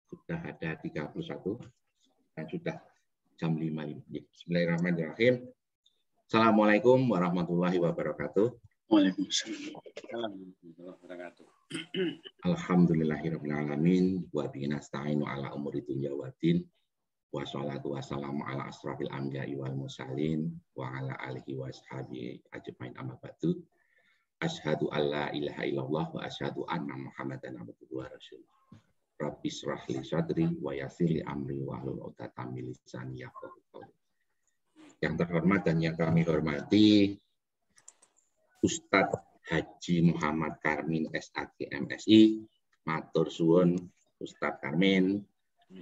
Sudah ada 31 dan sudah jam 5. Bismillahirrahmanirrahim. Assalamualaikum warahmatullahi wabarakatuh. Waalaikumsalam warahmatullahi wabarakatuh. Alhamdulillahirabbil alamin wa bihi nasta'inu ala umuri dunya waddin. Wassalatu wassalamu ala asrafil anbiya'i wal mursalin wa ala alihi wa ashabihi ajmain amma ba'du. Asyhadu an la ilaha illallah wa asyhadu anna Muhammadan abduhu wa rasuluh. Rabbi shrah li sadri wa yassir li amri wa hlul 'uqdatam min lisani yafqahu qawli. Yang terhormat dan yang kami hormati Ustadz Haji Muhammad Karmin SAG MSI, matur suwun Ustadz Karmin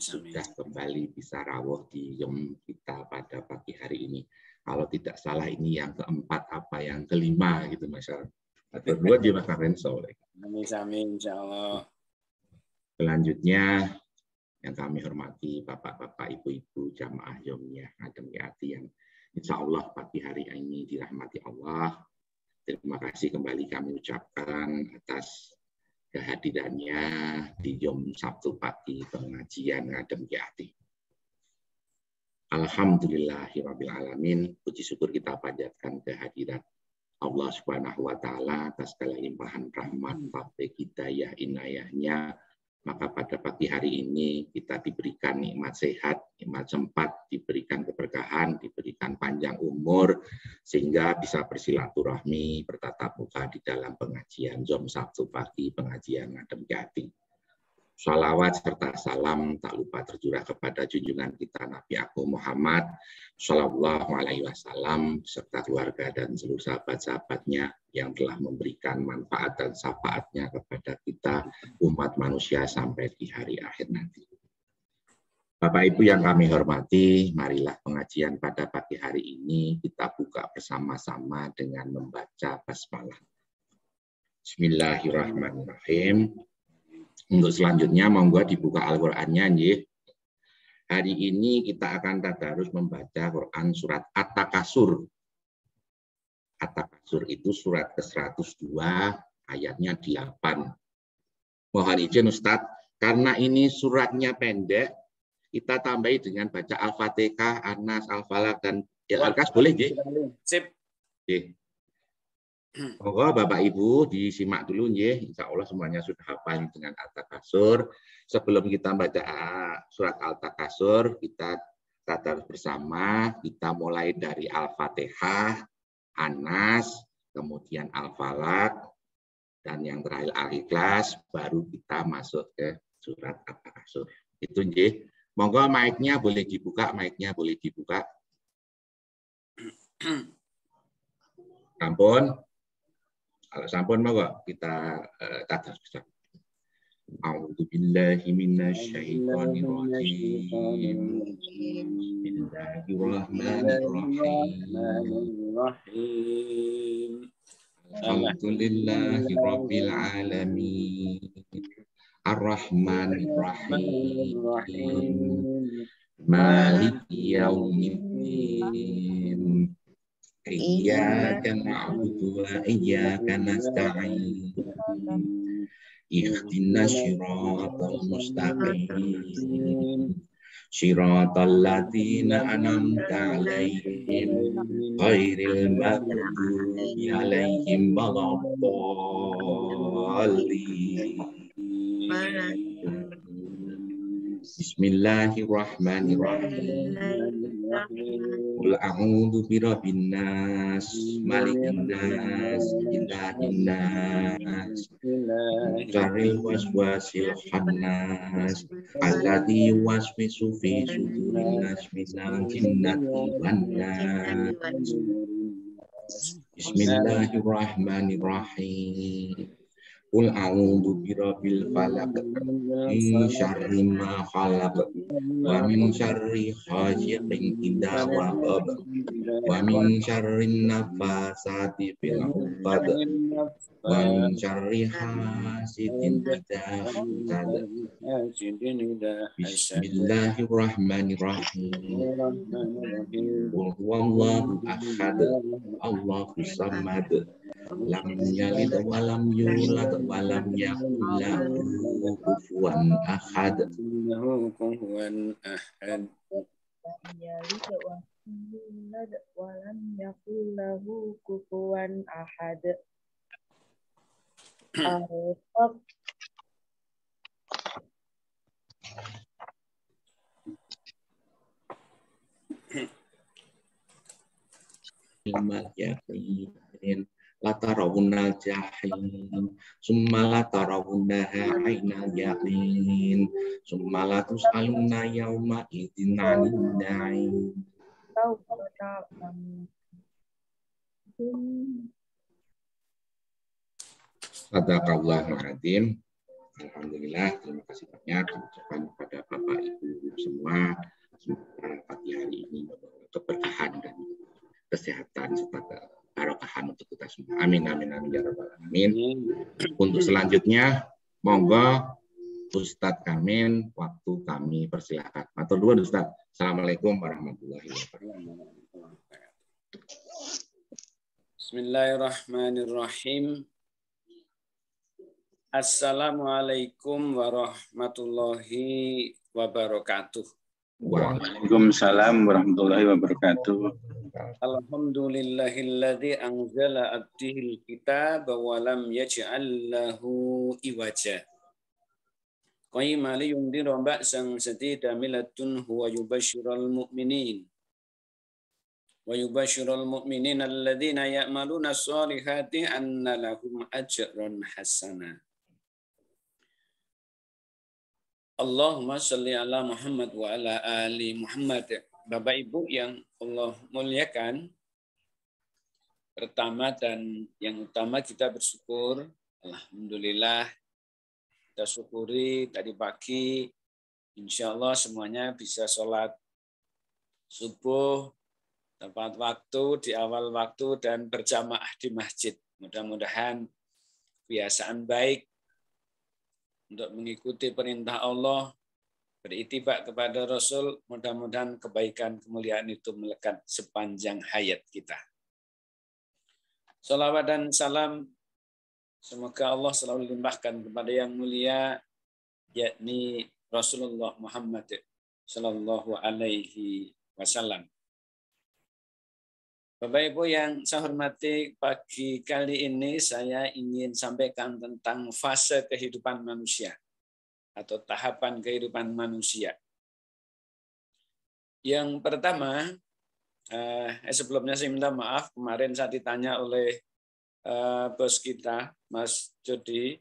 sudah kembali bisa rawuh di Yom kita pada pagi hari ini. Kalau tidak salah ini yang keempat apa yang kelima gitu Mas. Kedua di Mas Karmin soleh. Amin insyaallah. Selanjutnya yang kami hormati bapak-bapak, ibu-ibu jamaah Yomiyah Adem Yati yang insya Allah pagi hari ini dirahmati Allah. Terima kasih kembali kami ucapkan atas kehadirannya di Yom Sabtu pagi pengajian Adem Yati. Alhamdulillahirabbil alamin. Puji syukur kita panjatkan kehadirat Allah Subhanahu wa taala atas segala limpahan rahmat, taufik, hidayah, inayahnya. Maka pada pagi hari ini kita diberikan nikmat sehat, nikmat sempat, diberikan keberkahan, diberikan panjang umur, sehingga bisa bersilaturahmi, bertatap muka di dalam pengajian Yom Sabtu pagi, pengajian Adem Yati. Shalawat serta salam tak lupa tercurah kepada junjungan kita Nabi Agung Muhammad Shallallahu Alaihi Wasallam serta keluarga dan seluruh sahabat-sahabatnya yang telah memberikan manfaat dan syafaatnya kepada kita umat manusia sampai di hari akhir nanti. Bapak Ibu yang kami hormati, marilah pengajian pada pagi hari ini kita buka bersama-sama dengan membaca basmalah. Bismillahirrahmanirrahim. Untuk selanjutnya monggo dibuka Al-Qur'annya nggih. Hari ini kita akan tadarus membaca Quran surat At-Takasur. At-Takasur itu surat ke-102 ayatnya 8. Mohon izin Ustadz, karena ini suratnya pendek, kita tambahi dengan baca Al-Fatihah, An-Nas, Al-Falaq dan Al-Kas boleh nggih? Sip. Nggih. Monggo Bapak Ibu disimak dulu nggih. Insya Allah semuanya sudah hafal dengan At-Takasur. Sebelum kita baca surat Al-Takasur, kita tadarus bersama. Kita mulai dari Al-Fatihah, An-Nas, kemudian Al-Falaq, dan yang terakhir Al-Ikhlas, baru kita masuk ke surat At-Takasur. Itu nggih. Monggo mic-nya boleh dibuka, mic-nya boleh dibuka. Ampun. Kalau sampun monggo kita tadarus bersama. A'udzu billahi minasyaitonir rajim. Bismillahirrahmanirrahim. Alhamdulillahi rabbil alamin. Ar-Rahmanir Rahim. Maliki yaumiddin. Iyyaka na'budu wa iyyaka nasta'in. Ihdinas siratal mustaqim. Shiratal ladzina an'amta 'alaihim ghairil maghdubi 'alaihim waladdallin. Bismillahirrahmanirrahim. Qul a'udzu birabbin nas, malikin nas, ilahin nas, syarril waswasil khannas, alladzi yuwaswisu fi sudurin nas minal jinnati wan nas. Bismillahirrahmanirrahim. Qul a'udzu birabbil falaq min syarri ma khalaq wa min syarri ghasiqin idza waqab wa min syarri nafasati fil 'uqad wa min syarri hasidin idza hasad. Bismillahirrahmanirrahim. Qul huwallahu ahad, Allahus samad, lam yalid wa lam yulad wa lam yakul lahu kufuwan ahad. Innahu kufuwan ahad. Lam yalid wa lam yulad wa lam yakul lahu kufuwan ahad. Al-Qaf. Ilmal yaqin la tarawunnal jahim summa la tarawunnaha ainal yaqin summa la tus'alunna yawma idzin 'anil na'im. Sadaqallahul adzim. Alhamdulillah, terima kasih banyak ucapan kepada Bapak Ibu semua. Semoga pagi hari ini membawa keberkahan dan kesehatan serta keberkahan untuk kita semua. Amin amin amin ya rabbal alamin. Untuk selanjutnya, monggo Ustadz Kamil, waktu kami persilahkan. Matur nuwun Ustadz. Assalamualaikum warahmatullahi wabarakatuh. Bismillahirrahmanirrahim. Assalamualaikum warahmatullahi wabarakatuh. Waalaikumsalam warahmatullahi wabarakatuh. Alhamdulillahilladzi anzala abdihil kitaba wa lam yaj'al lahu iwaja. Qayyima liyundira ba'san shadidan min ladunhu wa yubashshiral mu'minin. Wa yubashshiral mu'minina alladzina ya'maluna sholihati anna lahum ajran hasana. Allahumma sholli ala Muhammad wa ala ali Muhammad. Bapak Ibu yang Allah muliakan, pertama dan yang utama kita bersyukur. Alhamdulillah, kita syukuri tadi pagi, insya Allah semuanya bisa sholat subuh tepat waktu, di awal waktu, dan berjamaah di masjid. Mudah-mudahan kebiasaan baik untuk mengikuti perintah Allah, beritibak kepada Rasul, mudah-mudahan kebaikan kemuliaan itu melekat sepanjang hayat kita. Salawat dan salam semoga Allah selalu limpahkan kepada yang mulia, yakni Rasulullah Muhammad Sallallahu Alaihi Wasallam. Bapak Ibu yang saya hormati, pagi kali ini saya ingin sampaikan tentang fase kehidupan manusia atau tahapan kehidupan manusia. Yang pertama, sebelumnya saya minta maaf, kemarin saya ditanya oleh bos kita, Mas Dodi,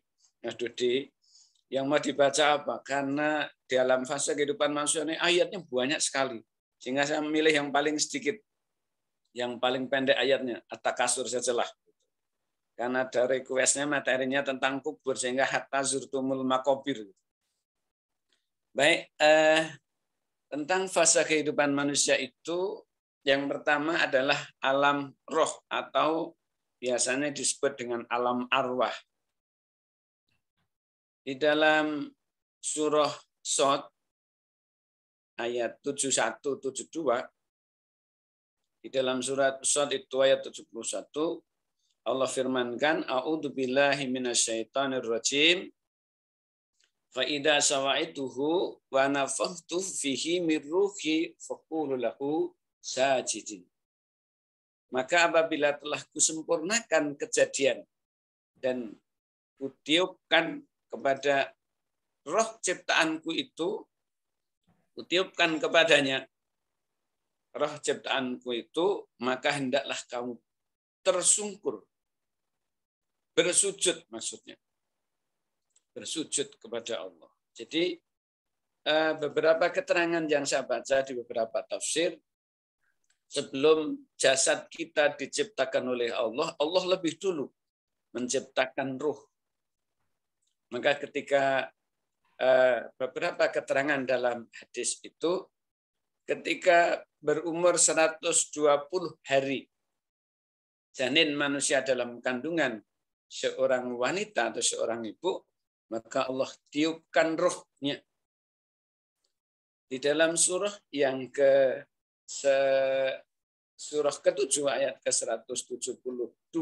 yang mau dibaca apa? Karena dalam fase kehidupan manusia ini ayatnya banyak sekali, sehingga saya memilih yang paling sedikit. Yang paling pendek ayatnya, At-Takasur sajalah. Karena ada requestnya materinya tentang kubur, sehingga hatta zurtumul makobir. Baik, tentang fase kehidupan manusia itu, yang pertama adalah alam roh, atau biasanya disebut dengan alam arwah. Di dalam surah Shad, ayat 71-72, di dalam surat Shad itu ayat 71, Allah firmankan, A'udzubillahi minasyaitonir rajim. Fa idza sawaituhu wa nafakhtu fihi min ruhi faqulu lahu sajidin. Maka apabila telah kusempurnakan kejadian dan kutiupkan kepada roh ciptaanku itu, kutiupkan kepadanya roh ciptaanku itu, maka hendaklah kamu tersungkur. Bersujud maksudnya. Bersujud kepada Allah. Jadi beberapa keterangan yang saya baca di beberapa tafsir, sebelum jasad kita diciptakan oleh Allah, Allah lebih dulu menciptakan ruh. Maka ketika beberapa keterangan dalam hadis itu, ketika berumur 120 hari, janin manusia dalam kandungan seorang wanita atau seorang ibu, maka Allah tiupkan ruhnya. Di dalam surah yang surah ke-7 ayat ke-172,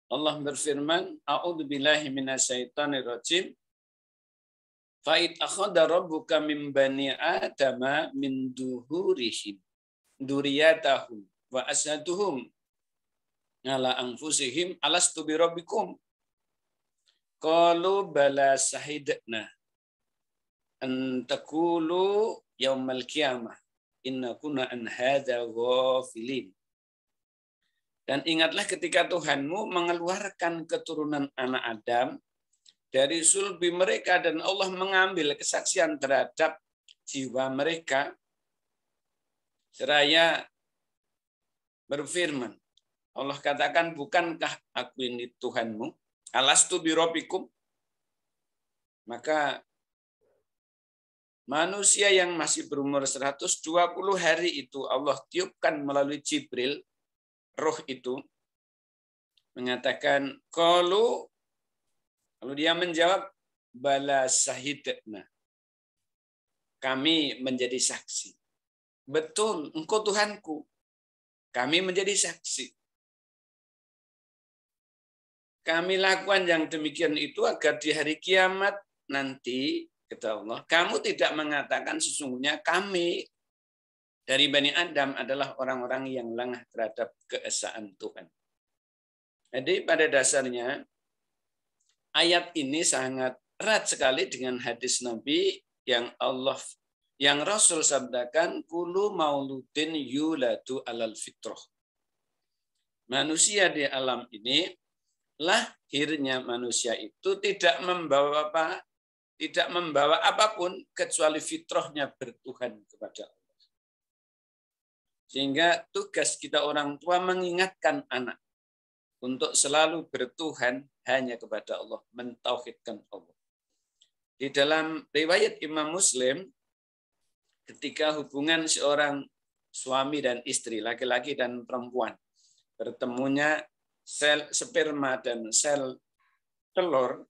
Allah berfirman, A'udzubillahi minasyaitonirrajim. Fa'id akhadha rabbuka min bani adama min duhurihim duriyatahum wa ashaduhum ala anfusihim alastu bi rabbikum qalu bala shahidna an taqulu yaumal qiyamah inna kunna an hadza ghafilin. Dan ingatlah ketika Tuhanmu mengeluarkan keturunan anak Adam dari sulbi mereka dan Allah mengambil kesaksian terhadap jiwa mereka seraya berfirman. Allah katakan, bukankah aku ini Tuhanmu? Alastu bi rabbikum? Maka manusia yang masih berumur 120 hari itu Allah tiupkan melalui Jibril, roh itu, mengatakan, lalu dia menjawab, bala syahidna. Kami menjadi saksi. Betul, engkau Tuhanku. Kami menjadi saksi. Kami lakukan yang demikian itu agar di hari kiamat nanti, kata Allah, kamu tidak mengatakan sesungguhnya kami dari Bani Adam adalah orang-orang yang lengah terhadap keesaan Tuhan. Jadi pada dasarnya ayat ini sangat erat sekali dengan hadis Nabi yang Rasul sabdakan, kulu mauludin yuladu alal fitrah. Manusia di alam ini, lahirnya manusia itu tidak membawa apapun kecuali fitrahnya bertuhan kepada Allah. Sehingga tugas kita orang tua mengingatkan anak untuk selalu bertuhan hanya kepada Allah, mentauhidkan Allah. Di dalam riwayat Imam Muslim, ketika hubungan seorang suami dan istri, laki-laki dan perempuan, bertemunya sel sperma dan sel telur,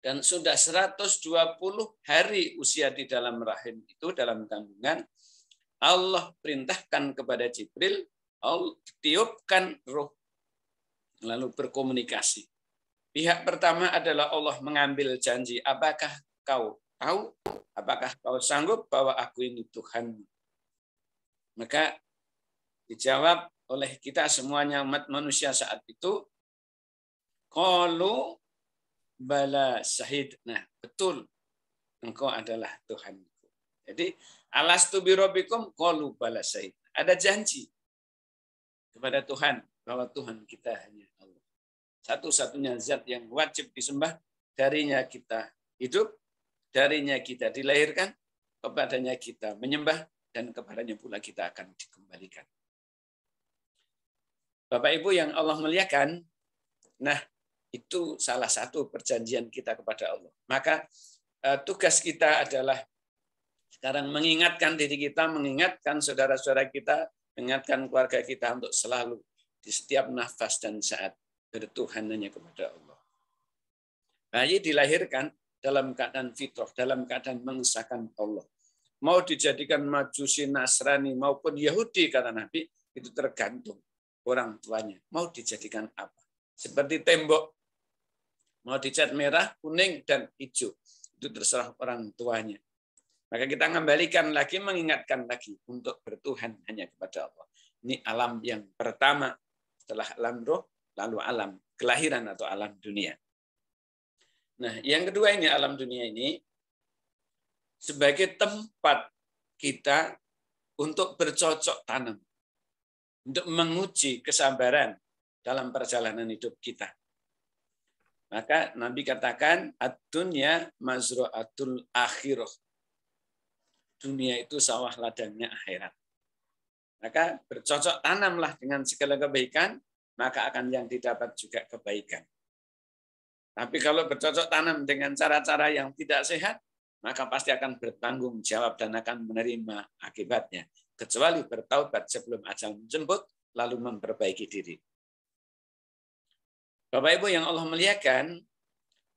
dan sudah 120 hari usia di dalam rahim itu, dalam kandungan, Allah perintahkan kepada Jibril, Allah tiupkan roh, lalu berkomunikasi. Pihak pertama adalah Allah mengambil janji, apakah kau tahu, apakah kau sanggup bahwa aku ini Tuhan? Maka dijawab oleh kita semuanya umat manusia saat itu, qalu bala syahidna. Betul, engkau adalah Tuhanku. Jadi alastu bi rabbikum qalu bala syahid. Ada janji kepada Tuhan bahwa Tuhan kita hanya Allah. Satu-satunya zat yang wajib disembah, darinya kita hidup, darinya kita dilahirkan, kepadanya kita menyembah, dan kepadanya pula kita akan dikembalikan. Bapak Ibu yang Allah muliakan, nah itu salah satu perjanjian kita kepada Allah. Maka tugas kita adalah sekarang mengingatkan diri kita, mengingatkan saudara-saudara kita, mengingatkan keluarga kita untuk selalu di setiap nafas dan saat bertuhan hanya kepada Allah. Bayi dilahirkan dalam keadaan fitrah, dalam keadaan mengesahkan Allah. Mau dijadikan Majusi, Nasrani maupun Yahudi, kata Nabi, itu tergantung orang tuanya. Mau dijadikan apa? Seperti tembok, mau dicat merah, kuning, dan hijau. Itu terserah orang tuanya. Maka kita kembalikan lagi, mengingatkan lagi untuk bertuhan hanya kepada Allah. Ini alam yang pertama, setelah alam roh, lalu alam kelahiran atau alam dunia. Nah, yang kedua ini, alam dunia ini sebagai tempat kita untuk bercocok tanam, untuk menguji kesabaran dalam perjalanan hidup kita. Maka Nabi katakan, ad-dunya mazra'atul akhirah. Dunia itu sawah ladangnya akhirat. Maka bercocok tanamlah dengan segala kebaikan, maka akan yang didapat juga kebaikan. Tapi kalau bercocok tanam dengan cara-cara yang tidak sehat, maka pasti akan bertanggung jawab dan akan menerima akibatnya. Kecuali bertaubat sebelum ajal menjemput, lalu memperbaiki diri. Bapak Ibu yang Allah muliakan,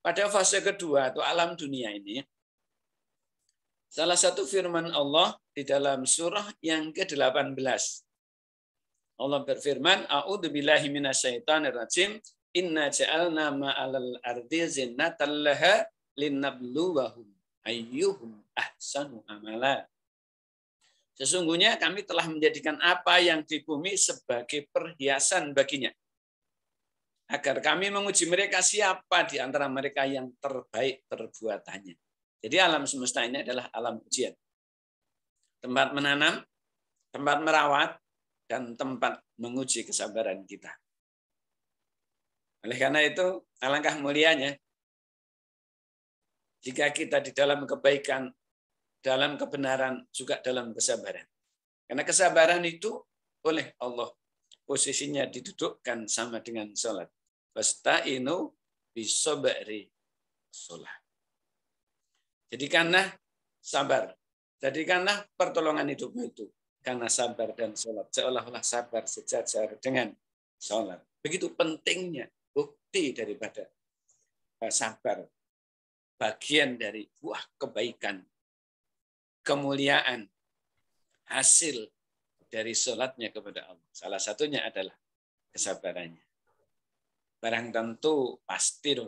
pada fase kedua atau alam dunia ini, salah satu firman Allah di dalam surah yang ke-18. Allah berfirman, A'udzubillahi minasyaitonirrajim, Inna ja'alna ma'alal ardi zinatan laha linnabluwahum ayyuhum ahsanu amala. Sesungguhnya kami telah menjadikan apa yang di bumi sebagai perhiasan baginya, agar kami menguji mereka siapa di antara mereka yang terbaik perbuatannya. Jadi alam semesta ini adalah alam ujian. Tempat menanam, tempat merawat, dan tempat menguji kesabaran kita. Oleh karena itu, alangkah mulianya jika kita di dalam kebaikan, dalam kebenaran, juga dalam kesabaran. Karena kesabaran itu oleh Allah posisinya didudukkan sama dengan sholat. Wasta'inu bisobri sholat. Jadikanlah sabar. Jadikanlah pertolongan hidupmu itu karena sabar dan sholat. Seolah-olah sabar sejajar dengan sholat. Begitu pentingnya bukti daripada sabar. Bagian dari buah kebaikan, kemuliaan, hasil dari sholatnya kepada Allah. Salah satunya adalah kesabarannya. Barang tentu pasti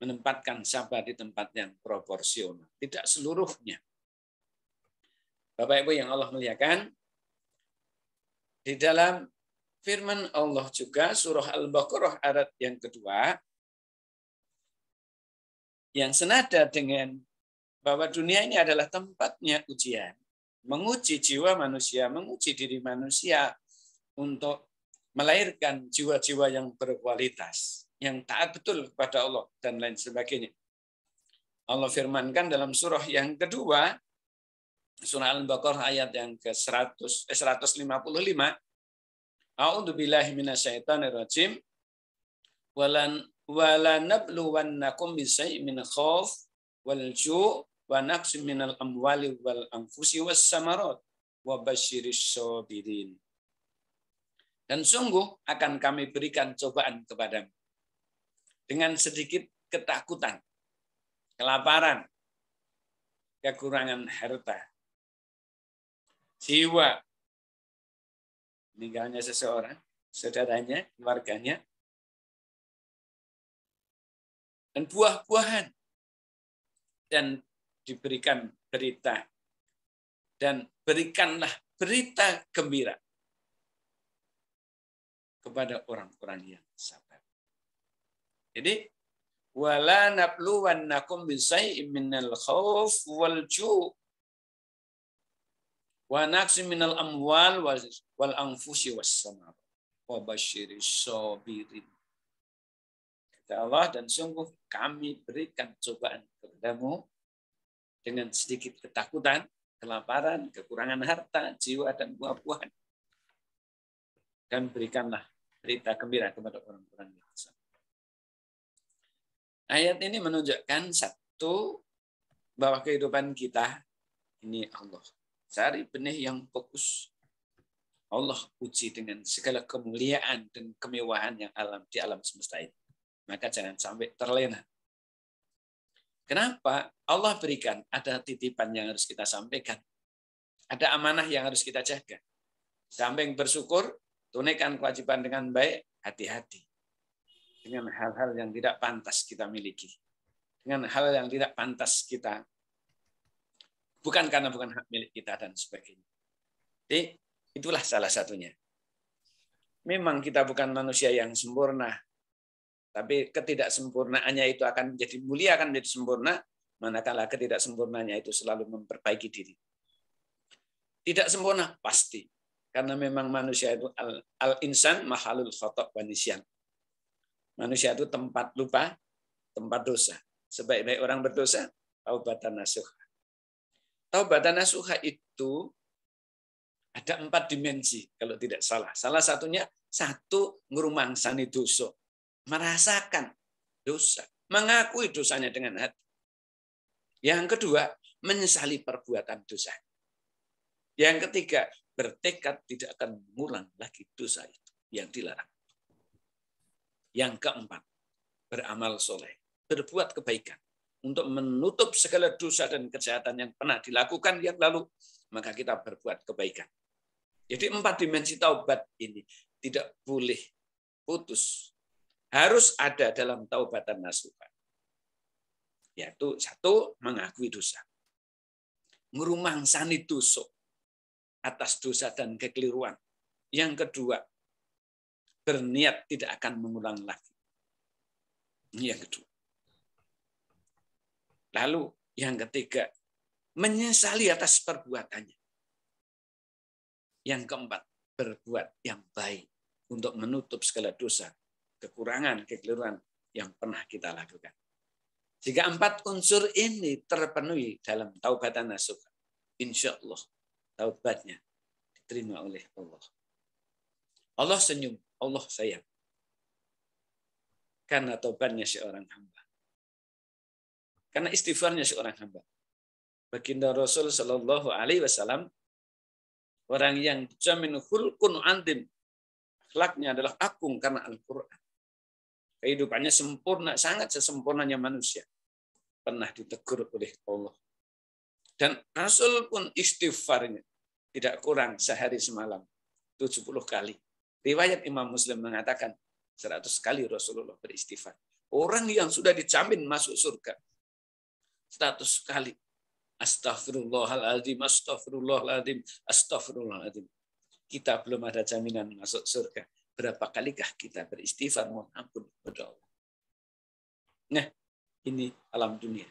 menempatkan sabar di tempat yang proporsional. Tidak seluruhnya. Bapak Ibu yang Allah muliakan, di dalam firman Allah juga surah Al-Baqarah ayat yang kedua, yang senada dengan bahwa dunia ini adalah tempatnya ujian, menguji jiwa manusia, menguji diri manusia untuk melahirkan jiwa-jiwa yang berkualitas, yang taat betul kepada Allah dan lain sebagainya. Allah firmankan dalam surah yang kedua, surah Al-Baqarah ayat yang ke-155, A'udzubillahi minasyaitonirrajim. Wala nabluwannakum bisyai'in min khauf wal ju' wa naqsin minal amwali wal anfusi was samarat wa basyiris sabirin. Dan sungguh akan kami berikan cobaan kepadamu dengan sedikit ketakutan, kelaparan, kekurangan harta, jiwa, meninggalnya seseorang, saudaranya, keluarganya, dan buah-buahan, dan diberikan berita, dan berikanlah berita gembira kepada orang-orang yang sabar. Jadi, wala nabluwannakum bisyai'in minal khauf wal ju' wa naqsin minal amwal wal anfusi was samarat wa basyiris sabirin. Kata Allah, dan sungguh kami berikan cobaan kepadamu dengan sedikit ketakutan, kelaparan, kekurangan harta, jiwa, dan buah-buahan. Dan berikanlah berita gembira kepada orang-orang yang sabar. Ayat ini menunjukkan satu, bahwa kehidupan kita ini Allah. Cari benih yang fokus. Allah uji dengan segala kemuliaan dan kemewahan yang di alam semesta ini. Maka jangan sampai terlena. Kenapa? Allah berikan, ada titipan yang harus kita sampaikan. Ada amanah yang harus kita jaga. Samping bersyukur, tunaikan kewajiban dengan baik, hati-hati. Dengan hal-hal yang tidak pantas kita miliki. Dengan hal yang tidak pantas kita. Bukan karena bukan hak milik kita dan sebagainya. Jadi, itulah salah satunya. Memang kita bukan manusia yang sempurna. Tapi ketidaksempurnaannya itu akan menjadi mulia, akan menjadi sempurna, manakala ketidaksempurnaannya itu selalu memperbaiki diri. Tidak sempurna, pasti. Karena memang manusia itu al-insan mahalul khata' wa nisyan. Manusia itu tempat lupa, tempat dosa. Sebaik-baik orang berdosa, taubatan nasuha. Taubatan nasuha itu ada 4 dimensi, kalau tidak salah. Salah satunya, 1, ngurumangsani dosa. Merasakan dosa, mengakui dosanya dengan hati. Yang kedua, menyesali perbuatan dosa. Yang ketiga, bertekad tidak akan mengulang lagi dosa itu yang dilarang. Yang keempat, beramal soleh, berbuat kebaikan untuk menutup segala dosa dan kejahatan yang pernah dilakukan yang lalu, maka kita berbuat kebaikan. Jadi 4 dimensi taubat ini tidak boleh putus. harus ada dalam taubatan nasuha. Yaitu satu, mengakui dosa. Ngrumangsani dosa atas dosa dan kekeliruan. Yang kedua, berniat tidak akan mengulang lagi. Ini yang kedua. Lalu yang ketiga, menyesali atas perbuatannya. Yang keempat, berbuat yang baik untuk menutup segala dosa, kekurangan, kekeliruan yang pernah kita lakukan. Jika 4 unsur ini terpenuhi dalam taubatan nasuha, insya Allah taubatnya diterima oleh Allah. Allah senyum, Allah sayang. Karena taubatnya seorang hamba. Karena istighfarnya seorang hamba. Baginda Rasul Shallallahu Alaihi Wasallam, orang yang jamin khulqun antim, akhlaknya adalah agung karena Al-Quran. Kehidupannya sempurna, sangat sesempurnanya manusia. Pernah ditegur oleh Allah. Dan Rasul pun istighfarnya tidak kurang sehari semalam, 70 kali. Riwayat Imam Muslim mengatakan 100 kali Rasulullah beristighfar. Orang yang sudah dijamin masuk surga 100 kali. Astaghfirullahaladzim, astaghfirullahaladzim, astaghfirullahaladzim. Kita belum ada jaminan masuk surga. Berapa kalikah kita beristighfar mohon ampun kepada Allah. Nah, ini alam dunia.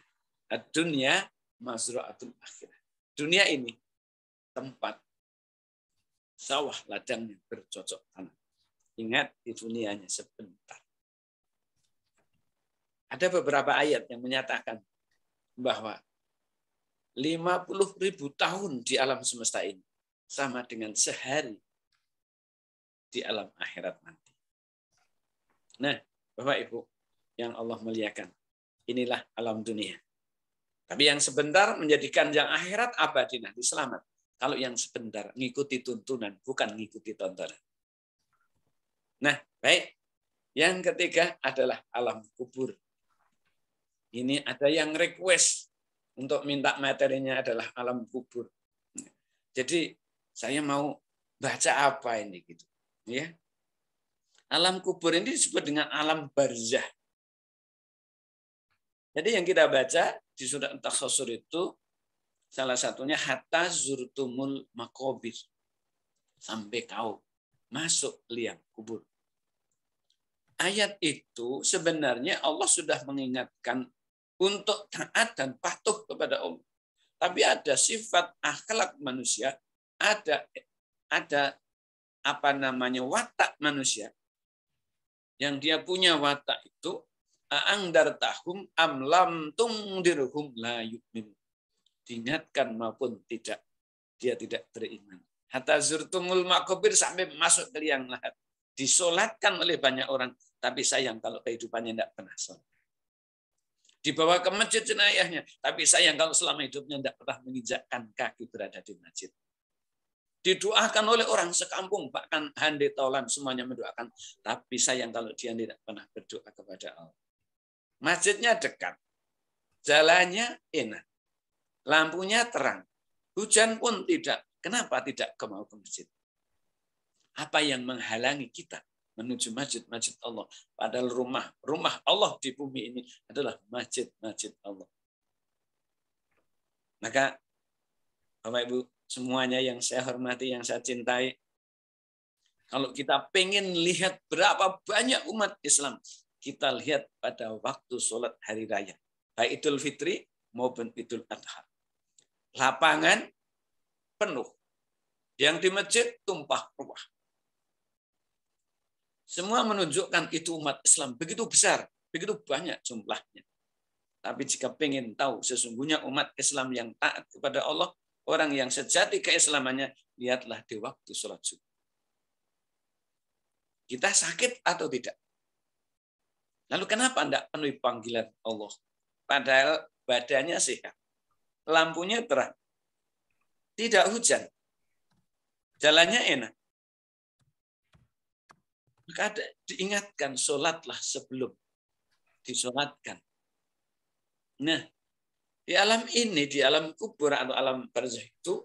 Dunia mazra'atul akhirah. Dunia ini tempat sawah ladangnya bercocok tanam. Ingat, di dunianya sebentar. Ada beberapa ayat yang menyatakan bahwa 50.000 tahun di alam semesta ini sama dengan sehari di alam akhirat nanti. Nah, Bapak Ibu yang Allah muliakan, inilah alam dunia. Tapi yang sebentar menjadikan yang akhirat abadi nanti selamat. Kalau yang sebentar ngikuti tuntunan, bukan ngikuti tontonan. Nah, baik. Yang ketiga adalah alam kubur. Ini ada yang request untuk minta materinya adalah alam kubur. Jadi saya mau baca apa ini gitu, ya. Alam kubur ini disebut dengan alam barzah. Jadi yang kita baca di surat At-Takhasur itu salah satunya hatta zurtumul maqabir. Sampai kau masuk liang kubur. Ayat itu sebenarnya Allah sudah mengingatkan untuk taat dan patuh kepada Allah. Tapi ada sifat akhlak manusia, ada watak manusia yang dia punya watak itu a'angdartahum am lam tungdirhum la yu'min. Diingatkan maupun tidak, dia tidak beriman. Hatta zurtumul maqabir, sampai masuk ke liang lahat. Disolatkan oleh banyak orang, tapi sayang kalau kehidupannya tidak pernah sholat. Dibawa ke masjid jenayahnya, tapi sayang kalau selama hidupnya tidak pernah menginjakkan kaki berada di masjid. Didoakan oleh orang sekampung, bahkan hande taulan semuanya mendoakan, tapi sayang kalau dia tidak pernah berdoa kepada Allah. Masjidnya dekat, jalannya enak, lampunya terang, hujan pun tidak. Kenapa tidak mau ke masjid? Apa yang menghalangi kita menuju masjid Allah? Padahal rumah Allah di bumi ini adalah masjid Allah. Maka Bapak Ibu semuanya yang saya hormati, yang saya cintai, kalau kita pengen lihat berapa banyak umat Islam, kita lihat pada waktu sholat hari raya, baik Idul Fitri maupun Idul Adha. Lapangan penuh, yang di masjid tumpah ruah. Semua menunjukkan itu umat Islam begitu besar, begitu banyak jumlahnya. Tapi jika pengen tahu sesungguhnya umat Islam yang taat kepada Allah, orang yang sejati keislamannya, lihatlah di waktu sholat subuh. Kita sakit atau tidak? Lalu kenapa tidak penuhi panggilan Allah? Padahal badannya sehat, lampunya terang, tidak hujan, jalannya enak. Maka diingatkan, sholatlah sebelum disolatkan. Nah, di alam ini, di alam kubur atau alam barzah itu,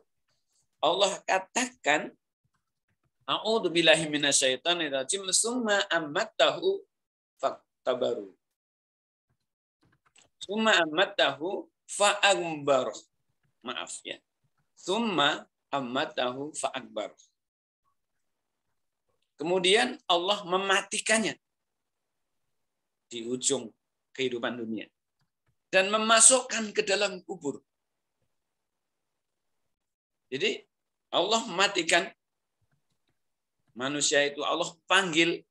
Allah katakan, a'udzubillahi minasyaitonirrajim, summa amatahu faktabaru. Summa amatahu fa'akbar. Maaf ya. Summa amatahu fa'akbar. Kemudian Allah mematikannya di ujung kehidupan dunia dan memasukkan ke dalam kubur. Jadi Allah mematikan manusia itu, Allah panggil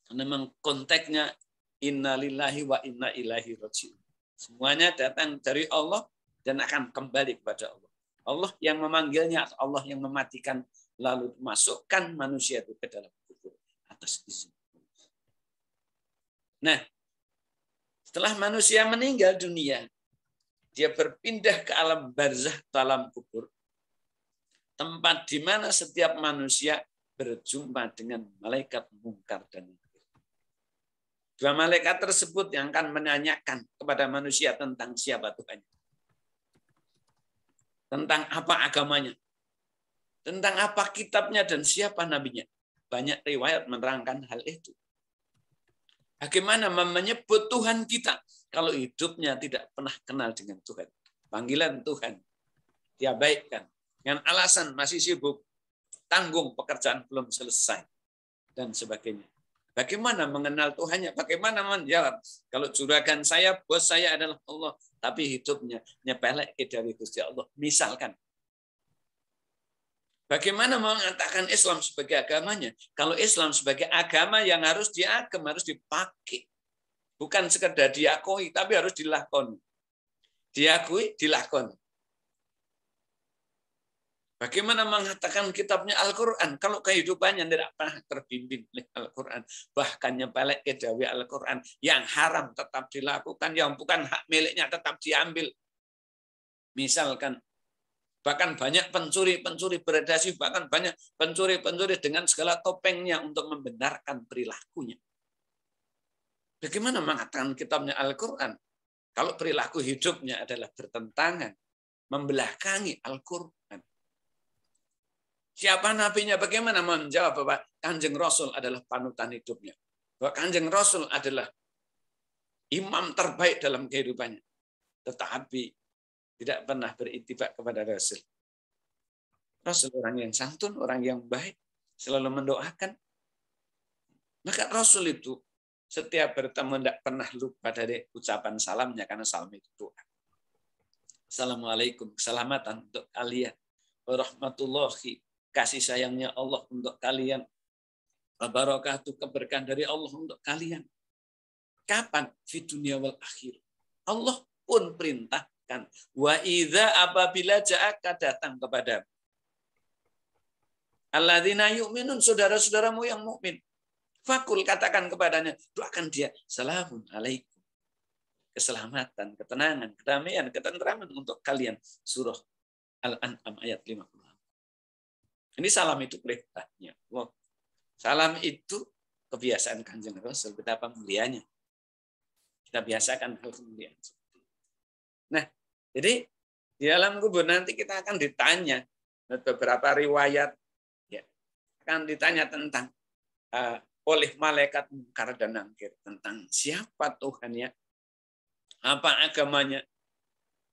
karena memang konteksnya innalillahi wa inna ilaihi raji'un. Semuanya datang dari Allah dan akan kembali kepada Allah. Allah yang memanggilnya, Allah yang mematikan, lalu masukkan manusia itu ke dalam kubur atas izin. Nah, setelah manusia meninggal dunia, dia berpindah ke alam barzah, alam kubur, tempat di mana setiap manusia berjumpa dengan malaikat mungkar dan nakir. Dua malaikat tersebut yang akan menanyakan kepada manusia tentang siapa Tuhannya, tentang apa agamanya, tentang apa kitabnya dan siapa nabinya. Banyak riwayat menerangkan hal itu. Bagaimana menyebut Tuhan kita kalau hidupnya tidak pernah kenal dengan Tuhan. Panggilan Tuhan diabaikan dengan alasan masih sibuk, tanggung, pekerjaan belum selesai, dan sebagainya. Bagaimana mengenal Tuhannya? Bagaimana menjawab? Kalau juragan saya, bos saya adalah Allah, tapi hidupnya nyepelek dari Gusti Allah. Misalkan. Bagaimana mengatakan Islam sebagai agamanya? Kalau Islam sebagai agama yang harus diagem, harus dipakai. Bukan sekedar diakui, tapi harus dilakoni. Diakui, dilakoni. Bagaimana mengatakan kitabnya Al-Quran kalau kehidupannya tidak pernah terbimbing oleh Al-Quran. Bahkan nyepelek kedawi Al-Quran. Yang haram tetap dilakukan, yang bukan hak miliknya tetap diambil. Misalkan, bahkan banyak pencuri-pencuri beredasi, bahkan banyak pencuri-pencuri dengan segala topengnya untuk membenarkan perilakunya. Bagaimana mengatakan kitabnya Al-Quran kalau perilaku hidupnya adalah bertentangan, membelakangi Al-Quran. Siapa nabinya? Bagaimana menjawab bahwa Kanjeng Rasul adalah panutan hidupnya? Bahwa Kanjeng Rasul adalah imam terbaik dalam kehidupannya. Tetapi tidak pernah beritibat kepada Rasul. Rasul orang yang santun, orang yang baik, selalu mendoakan. Maka Rasul itu setiap bertemu tidak pernah lupa dari ucapan salamnya, karena salam itu doa. Assalamualaikum, keselamatan untuk kalian. Warahmatullahi, kasih sayangnya Allah untuk kalian. Wabarakatuh, keberkahan dari Allah untuk kalian. Kapan? Fi dunia wal akhir. Allah pun perintahkan. Wa idza apabila ja'aka datang kepada alladzina yu'minun, saudara-saudaramu yang mukmin. Fakul, katakan kepadanya, doakan dia, salamun alaikum. Keselamatan, ketenangan, kedamaian, ketentraman untuk kalian. Surah Al-An'am ayat 50. Ini salam itu perintahnya. Salam itu kebiasaan Kanjeng Rasul, betapa mulianya. Kita biasakan hal kemuliaan. Nah, jadi di alam kubur nanti kita akan ditanya beberapa riwayat, ya, akan ditanya tentang oleh malaikat mungkar dan nakir tentang siapa Tuhannya, apa agamanya,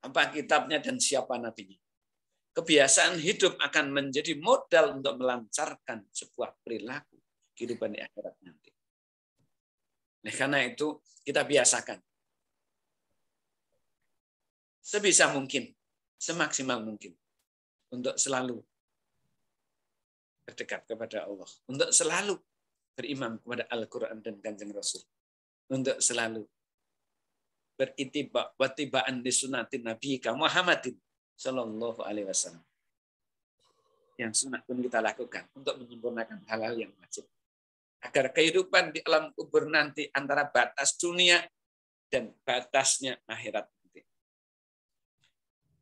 apa kitabnya, dan siapa nabinya. Kebiasaan hidup akan menjadi modal untuk melancarkan sebuah perilaku kehidupan di akhirat nanti. Nah, karena itu kita biasakan sebisa mungkin, semaksimal mungkin untuk selalu berdekat kepada Allah, untuk selalu berimam kepada Al-Quran dan Kanjeng Rasul, untuk selalu berittiba wa tibaan li sunnatin Nabi Muhammadin Sallallahu Alaihi Wasallam. Yang sunat pun kita lakukan untuk menyempurnakan hal-hal yang wajib. Agar kehidupan di alam kubur nanti antara batas dunia dan batasnya akhirat nanti.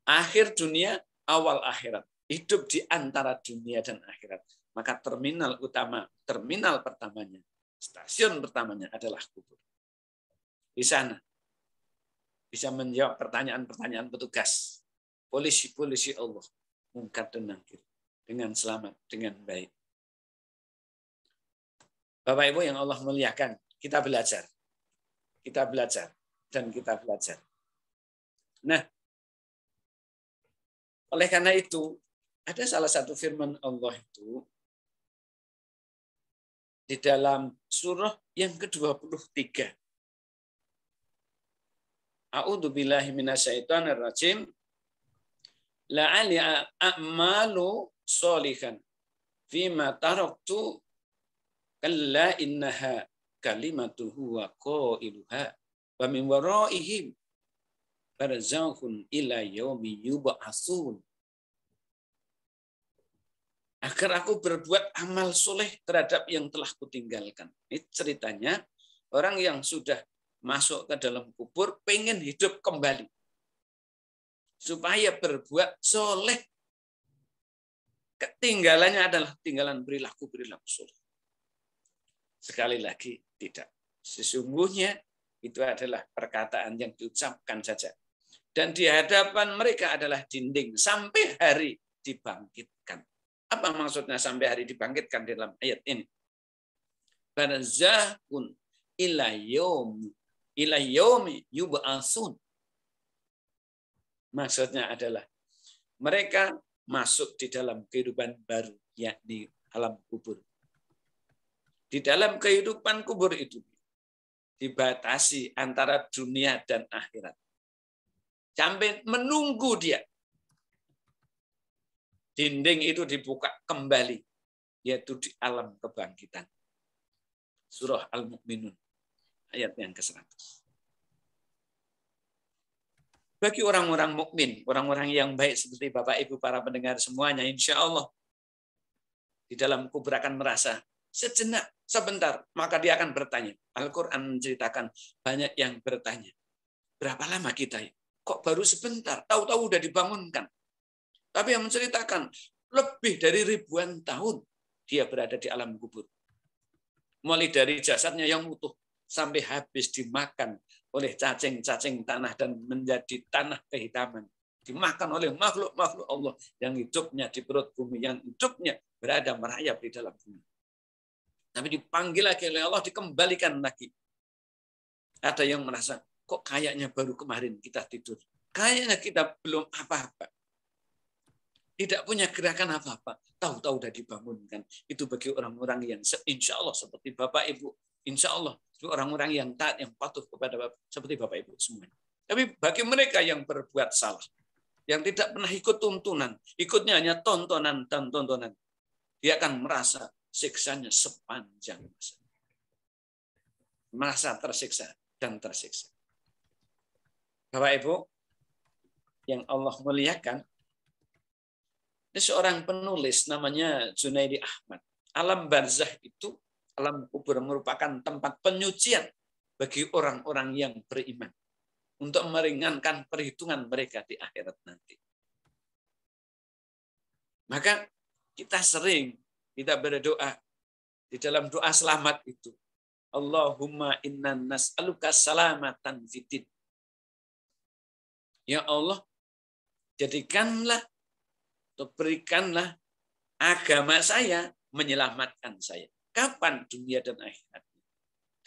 Akhir dunia, awal akhirat. Hidup di antara dunia dan akhirat. Maka terminal utama, terminal pertamanya, stasiun pertamanya adalah kubur. Di sana bisa menjawab pertanyaan-pertanyaan petugas. Polisi-polisi Allah, mungkar dan nakir, dengan selamat, dengan baik. Bapak Ibu yang Allah muliakan, kita belajar kita belajar dan kita belajar. Nah, oleh karena itu ada salah satu firman Allah itu di dalam surah yang ke-23. A'udzu billahi minasyaitonir rajim. La'ali a'malu sholihan fima taraktu kalla innaha kalimatuhu wa qailuha wa min waraihim barzakhun ila yaumi yub'atsun. Agar aku berbuat amal soleh terhadap yang telah kutinggalkan. Ini ceritanya orang yang sudah masuk ke dalam kubur pengen hidup kembali supaya berbuat soleh. Ketinggalannya adalah tinggalan perilaku soleh. Sekali lagi tidak. Sesungguhnya itu adalah perkataan yang diucapkan saja. Dan di hadapan mereka adalah dinding sampai hari dibangkitkan. Apa maksudnya sampai hari dibangkitkan dalam ayat ini? Barzahun ila yaumi yub'atsun. Maksudnya adalah mereka masuk di dalam kehidupan baru, yakni alam kubur. Di dalam kehidupan kubur itu dibatasi antara dunia dan akhirat. Sampai menunggu dia. Dinding itu dibuka kembali, yaitu di alam kebangkitan. Surah Al-Mu'minun, ayat yang ke-100. Bagi orang-orang mukmin, orang-orang yang baik seperti Bapak Ibu para pendengar semuanya, insya Allah di dalam kubur akan merasa sejenak, sebentar, maka dia akan bertanya. Al-Quran menceritakan banyak yang bertanya. Berapa lama kita? Kok baru sebentar? Tahu-tahu udah dibangunkan. Tapi yang menceritakan lebih dari ribuan tahun dia berada di alam kubur. Mulai dari jasadnya yang utuh sampai habis dimakan oleh cacing-cacing tanah dan menjadi tanah kehitaman. Dimakan oleh makhluk-makhluk Allah yang hidupnya di perut bumi, yang hidupnya berada merayap di dalam bumi. Tapi dipanggil lagi oleh Allah, dikembalikan lagi. Ada yang merasa, kok kayaknya baru kemarin kita tidur. Kayaknya kita belum apa-apa. Tidak punya gerakan apa-apa. Tahu-tahu sudah dibangunkan. Itu bagi orang-orang yang insya Allah seperti Bapak Ibu. Insya Allah orang-orang yang taat, yang patuh kepada Bapak, seperti Bapak Ibu semuanya. Tapi bagi mereka yang berbuat salah, yang tidak pernah ikut tuntunan, ikutnya hanya tontonan dan tontonan, dia akan merasa siksanya sepanjang masa. Merasa tersiksa dan tersiksa. Bapak Ibu, yang Allah muliakan, ini seorang penulis namanya Junaidi Ahmad. Alam barzah itu, alam kubur merupakan tempat penyucian bagi orang-orang yang beriman untuk meringankan perhitungan mereka di akhirat nanti. Maka kita berdoa di dalam doa selamat itu. Allahumma inna nas'aluka salamatan fid. Ya Allah, jadikanlah atau berikanlah agama saya menyelamatkan saya. Kapan? Dunia dan akhirat.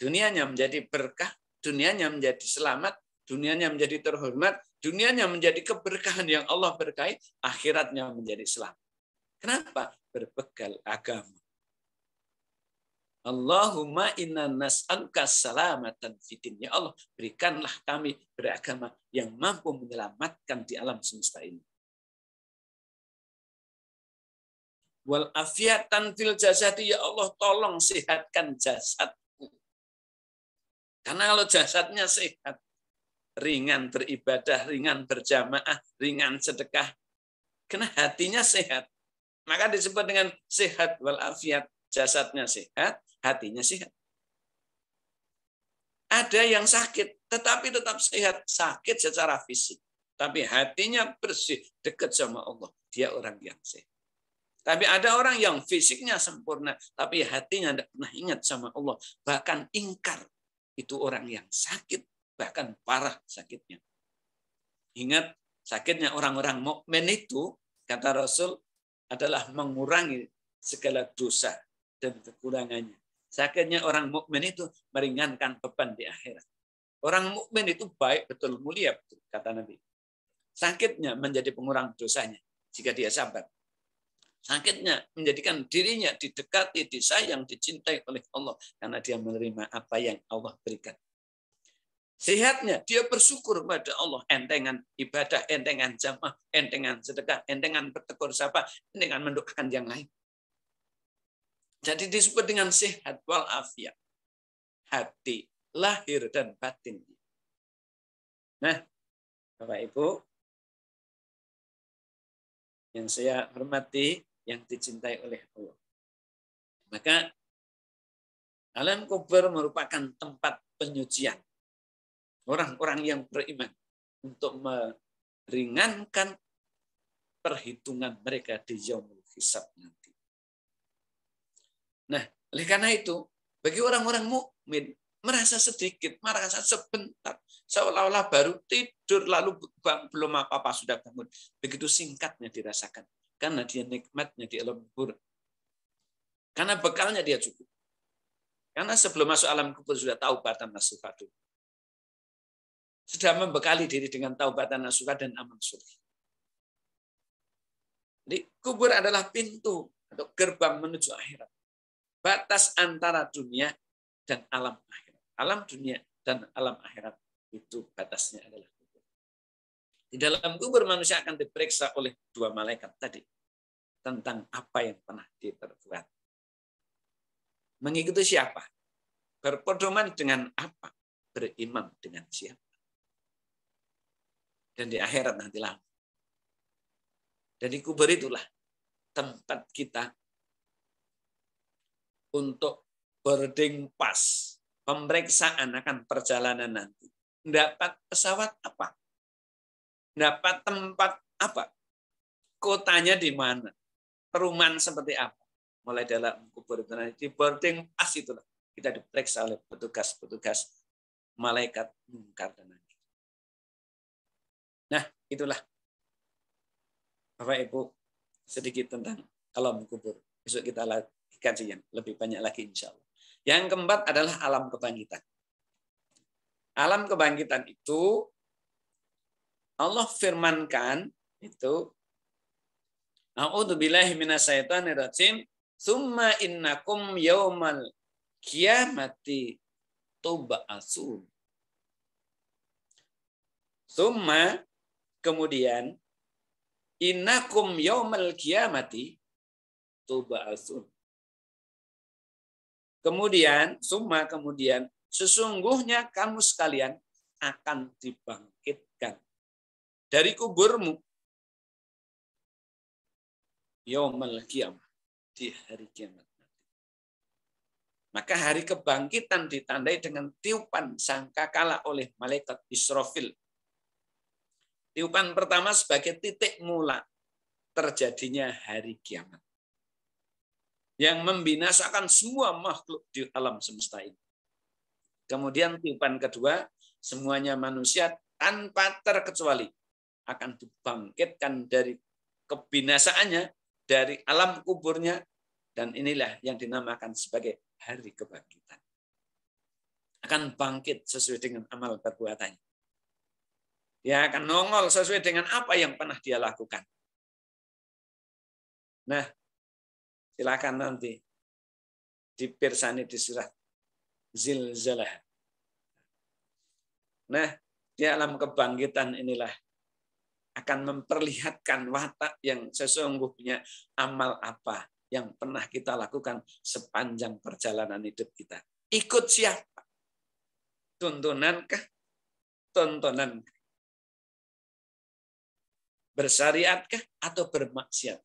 Dunianya menjadi berkah, dunianya menjadi selamat, dunianya menjadi terhormat, dunianya menjadi keberkahan yang Allah berkahi, akhiratnya menjadi selamat. Kenapa? Berbekal agama. Allahumma inna nas'aluka salamatan fid. Ya Allah, berikanlah kami beragama yang mampu menyelamatkan di alam semesta ini. Wal afiatan fil jasadi, ya Allah, tolong sehatkan jasadku. Karena kalau jasadnya sehat, ringan beribadah, ringan berjamaah, ringan sedekah. Karena hatinya sehat. Maka disebut dengan sehat wal afiat. Jasadnya sehat, hatinya sehat. Ada yang sakit, tetapi tetap sehat. Sakit secara fisik. Tapi hatinya bersih, dekat sama Allah. Dia orang yang sehat. Tapi ada orang yang fisiknya sempurna, tapi hatinya tidak pernah ingat sama Allah. Bahkan ingkar. Itu orang yang sakit, bahkan parah sakitnya. Ingat, sakitnya orang-orang mukmin itu, kata Rasul, adalah mengurangi segala dosa dan kekurangannya. Sakitnya orang mukmin itu meringankan beban di akhirat. Orang mukmin itu baik betul, mulia betul, kata Nabi. Sakitnya menjadi pengurang dosanya jika dia sabar. Sakitnya menjadikan dirinya didekati, disayang, dicintai oleh Allah karena dia menerima apa yang Allah berikan. Sehatnya dia bersyukur kepada Allah, entengan ibadah, entengan jamaah, entengan sedekah, entengan bertegur sapa, entengan mendoakan yang lain. Jadi disebut dengan sehat walafiat. Hati, lahir dan batin. Nah, Bapak Ibu yang saya hormati, yang dicintai oleh Allah. Maka alam kubur merupakan tempat penyucian orang-orang yang beriman untuk meringankan perhitungan mereka di yaumul hisab nanti. Nah, oleh karena itu, bagi orang-orang mukmin merasa sedikit, merasa sebentar, seolah-olah baru tidur lalu belum apa-apa sudah bangun. Begitu singkatnya dirasakan, karena dia nikmatnya di alam kubur. Karena bekalnya dia cukup. Karena sebelum masuk alam kubur sudah taubatan nasuha dulu. Sudah membekali diri dengan taubatan nasuha dan amal soleh. Jadi kubur adalah pintu atau gerbang menuju akhirat. Batas antara dunia dan alam akhirat. Alam dunia dan alam akhirat itu batasnya adalah kubur. Di dalam kubur manusia akan diperiksa oleh dua malaikat tadi tentang apa yang pernah diperbuat. Mengikuti siapa? Berpedoman dengan apa? Berimam dengan siapa? Dan di akhirat nantilah. Dan di kubur itulah tempat kita untuk boarding pass, pemeriksaan akan perjalanan nanti. Dapat pesawat apa? Dapat tempat apa? Kotanya di mana? Perumahan seperti apa? Mulai dalam kubur itu nanti, di boarding pass itulah kita diperiksa oleh petugas-petugas malaikat mungkar dan nakir. Nah, itulah Bapak Ibu sedikit tentang alam kubur. Besok kita kaji yang lebih banyak lagi insya Allah. Yang keempat adalah alam kebangkitan. Alam kebangkitan itu Allah firmankan itu A'udzubillahi minasyaitonirrajim summa innakum yaumal qiyamati tub'atsun. Summa kemudian innakum yaumal qiyamati tub'atsun. Kemudian, kemudian sesungguhnya kamu sekalian akan dibangkitkan dari kuburmu yaumul qiyamah, di hari kiamat nanti. Maka hari kebangkitan ditandai dengan tiupan sangkakala oleh malaikat Israfil. Tiupan pertama sebagai titik mula terjadinya hari kiamat yang membinasakan semua makhluk di alam semesta ini. Kemudian tiupan kedua, semuanya manusia tanpa terkecuali akan dibangkitkan dari kebinasaannya, dari alam kuburnya, dan inilah yang dinamakan sebagai hari kebangkitan. Akan bangkit sesuai dengan amal perbuatannya. Dia akan nongol sesuai dengan apa yang pernah dia lakukan. Nah, silakan nanti dipirsani di surat Zilzalah. Nah, di alam kebangkitan inilah akan memperlihatkan watak yang sesungguhnya amal apa yang pernah kita lakukan sepanjang perjalanan hidup kita. Ikut siapa? Tuntunankah? Tontonankah? Bersyariatkah atau bermaksiat?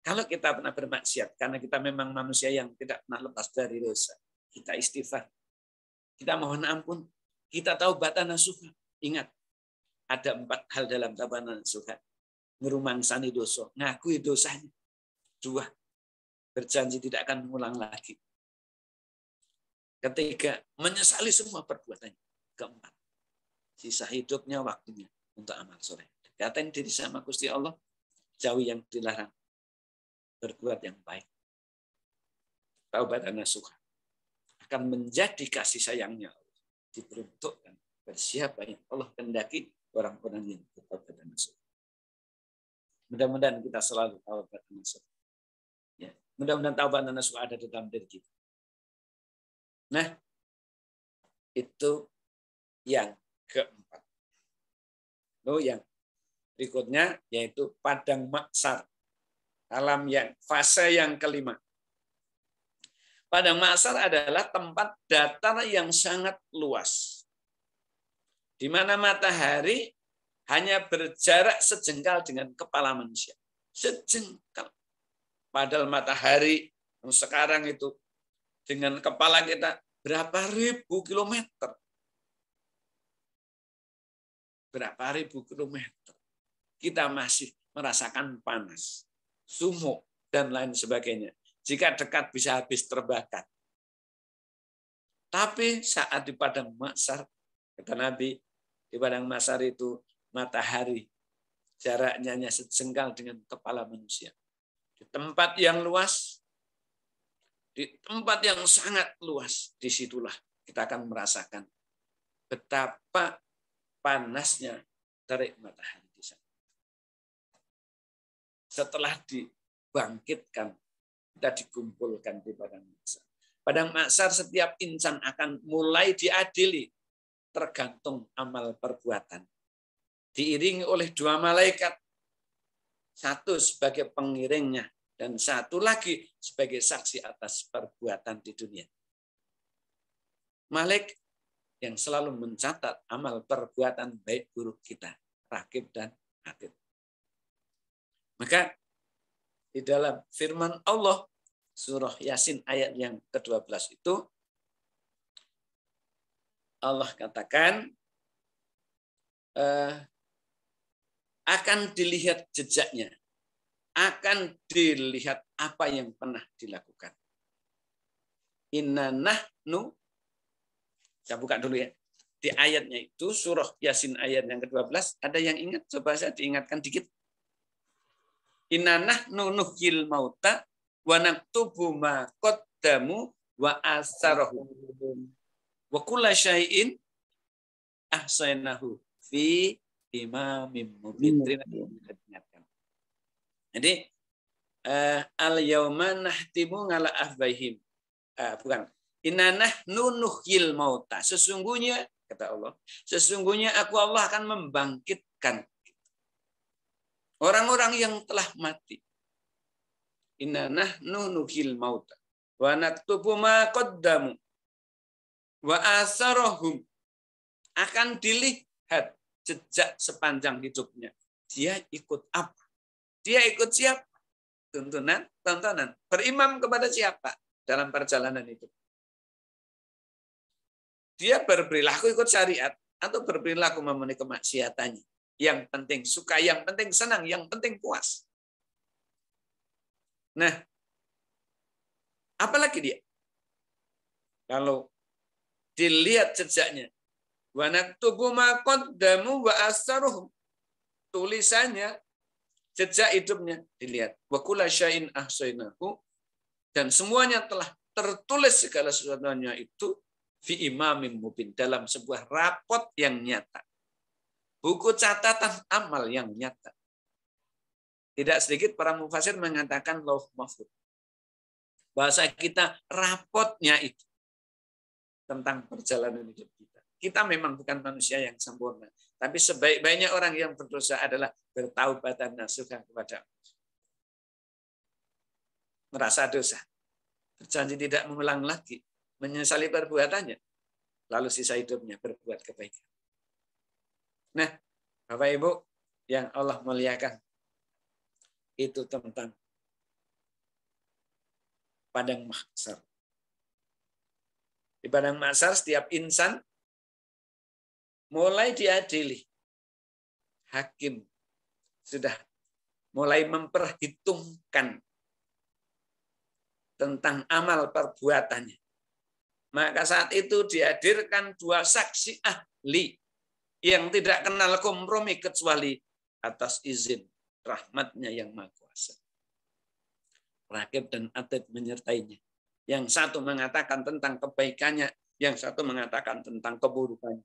Kalau kita pernah bermaksiat, karena kita memang manusia yang tidak pernah lepas dari dosa, kita istighfar, kita mohon ampun, kita taubatan nasuha. Ingat, ada 4 hal dalam taubatan nasuha. Ngerumangsani dosa, ngakui dosanya. 2, berjanji tidak akan mengulang lagi. 3, menyesali semua perbuatannya. 4, sisa hidupnya waktunya untuk amal soleh. Dekatin diri sama Gusti Allah, jauhi yang dilarang. Berbuat yang baik. Taubatan nasuha akan menjadi kasih sayangnya Allah diperuntukkan bagi siapa yang Allah kehendaki, orang-orang yang bertaubat dan nasuh. Mudah-mudahan kita selalu taubat dan nasuh. Ya, mudah-mudahan taubat dan nasuh ada di dalam diri kita. Nah, itu yang keempat. Lalu yang berikutnya yaitu padang mahsyar. Alam yang fase yang kelima. Padang mahsyar adalah tempat datar yang sangat luas. Di mana matahari hanya berjarak sejengkal dengan kepala manusia. Sejengkal. Padahal matahari sekarang itu dengan kepala kita berapa ribu kilometer. Berapa ribu kilometer. Kita masih merasakan panas, sumuk, dan lain sebagainya. Jika dekat bisa habis terbakar. Tapi saat di padang mahsyar, kata Nabi, di padang mahsyar itu matahari jaraknya hanya sejengkal dengan kepala manusia. Di tempat yang luas, di tempat yang sangat luas, disitulah kita akan merasakan betapa panasnya terik matahari di sana. Setelah dibangkitkan, kita dikumpulkan di padang mahsyar. Padang mahsyar setiap insan akan mulai diadili tergantung amal perbuatan. Diiringi oleh 2 malaikat. Satu sebagai pengiringnya dan satu lagi sebagai saksi atas perbuatan di dunia. Malaikat yang selalu mencatat amal perbuatan baik buruk kita, raqib dan atid. Maka di dalam firman Allah surah Yasin ayat yang ke-12 itu Allah katakan akan dilihat jejaknya, akan dilihat apa yang pernah dilakukan. Inna nahnu, saya buka dulu ya. Di ayatnya itu surah Yasin ayat yang ke-12, ada yang ingat? Coba saya diingatkan dikit. Inna nahnu nuhyil mauta wa naktubu ma qaddamu wa asarahu wa kulla syai'in ahsaynahu fi imamin mubin. Jadi al yauma nahtimu ala afwahihim. Bukan. Inna nahnu nuhyil mauta. Sesungguhnya kata Allah, sesungguhnya aku Allah akan membangkitkan orang-orang yang telah mati. Inna nahnu nuhyil mauta wa naktubu ma qaddamu wa asarahum. Akan dilihat jejak sepanjang hidupnya. Dia ikut apa? Dia ikut siapa? Tontonan. Berimam kepada siapa dalam perjalanan itu? Dia berperilaku ikut syariat atau berperilaku memenuhi kemaksiatannya. Yang penting suka, yang penting senang, yang penting puas. Nah, apalagi dia? Kalau dilihat jejaknya, wa naktubu ma qaddamu wa asaruhum. Tulisannya, jejak hidupnya dilihat. Wa kulla syai'in ahsaynahu, dan semuanya telah tertulis segala sesuatunya itu fi imamin mubin, dalam sebuah rapot yang nyata. Buku catatan amal yang nyata. Tidak sedikit para mufasir mengatakan lauh mahfuz. Bahasa kita rapotnya itu tentang perjalanan hidup kita. Kita memang bukan manusia yang sempurna, tapi sebaik-baiknya orang yang berdosa adalah bertaubat dan nasuh kepada Allah. Merasa dosa, berjanji tidak mengulang lagi, menyesali perbuatannya, lalu sisa hidupnya berbuat kebaikan. Nah, Bapak Ibu yang Allah muliakan, itu tentang padang mahsyar. Di padang mahsyar setiap insan mulai diadili. Hakim sudah mulai memperhitungkan tentang amal perbuatannya. Maka saat itu dihadirkan 2 saksi ahli yang tidak kenal kompromi kecuali atas izin rahmatnya yang maha kuasa. Raqib dan atid menyertainya. Yang satu mengatakan tentang kebaikannya, yang satu mengatakan tentang keburukan.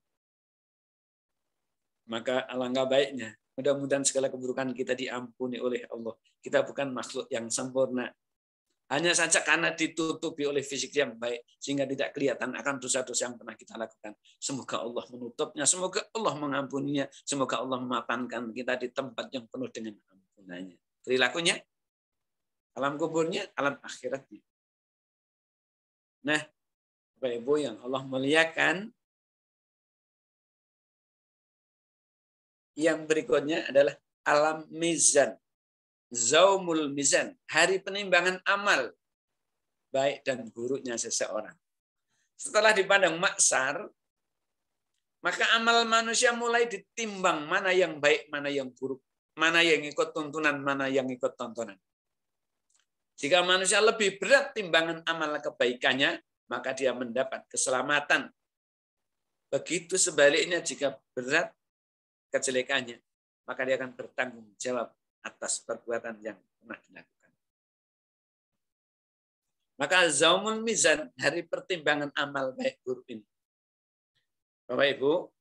Maka alangkah baiknya, mudah-mudahan segala keburukan kita diampuni oleh Allah. Kita bukan makhluk yang sempurna. Hanya saja karena ditutupi oleh fisik yang baik, sehingga tidak kelihatan akan dosa-dosa yang pernah kita lakukan. Semoga Allah menutupnya, semoga Allah mengampuninya, semoga Allah memapankan kita di tempat yang penuh dengan ampunannya. Perilakunya, alam kuburnya, alam akhiratnya. Nah, Bapak Ibu yang Allah muliakan, yang berikutnya adalah alam mizan. Zaumul mizan, hari penimbangan amal baik dan buruknya seseorang. Setelah dipandang maksar, maka amal manusia mulai ditimbang mana yang baik, mana yang buruk, mana yang ikut tuntunan, mana yang ikut tontonan. Jika manusia lebih berat timbangan amal kebaikannya, maka dia mendapat keselamatan. Begitu sebaliknya, jika berat kejelekannya, maka dia akan bertanggung jawab atas perbuatan yang pernah dilakukan. Maka zaumul mizan, hari pertimbangan amal baik buruk ini. Bapak Ibu,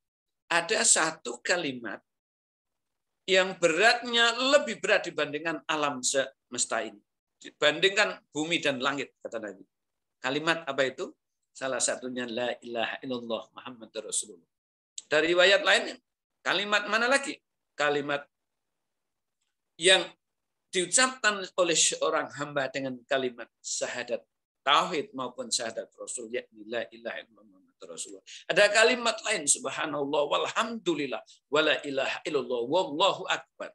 ada satu kalimat yang beratnya lebih berat dibandingkan alam semesta ini. Dibandingkan bumi dan langit, kata Nabi. Kalimat apa itu? Salah satunya la ilaha illallah Muhammadur Rasulullah. Dari riwayat lain, kalimat mana lagi? Kalimat yang diucapkan oleh seorang hamba dengan kalimat syahadat tauhid maupun syahadat Rasul, yakni la ilaha illallah Muhammadur Rasulullah. Ada kalimat lain, subhanallah walhamdulillah wala ilaha illallah wallahu akbar.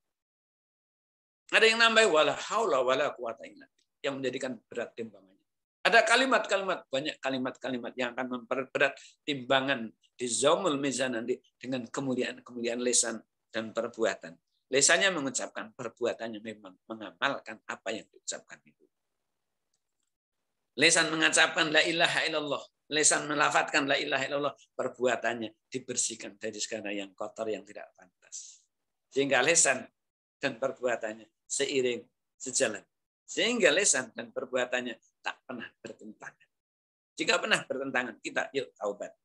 Ada yang nambah wala haula wala quwata illa billah, yang menjadikan berat timbangannya. Ada kalimat-kalimat, banyak kalimat-kalimat yang akan memperberat timbangan di zaumul mizan nanti dengan kemuliaan-kemuliaan lisan dan perbuatan. Lesannya mengucapkan, perbuatannya memang mengamalkan apa yang diucapkan itu. Lesan mengucapkan la ilaha illallah, lesan melafadzkan la ilaha illallah, perbuatannya dibersihkan dari segala yang kotor yang tidak pantas. Sehingga lesan dan perbuatannya seiring sejalan. Sehingga lesan dan perbuatannya tak pernah bertentangan. Jika pernah bertentangan, kita yuk taubat.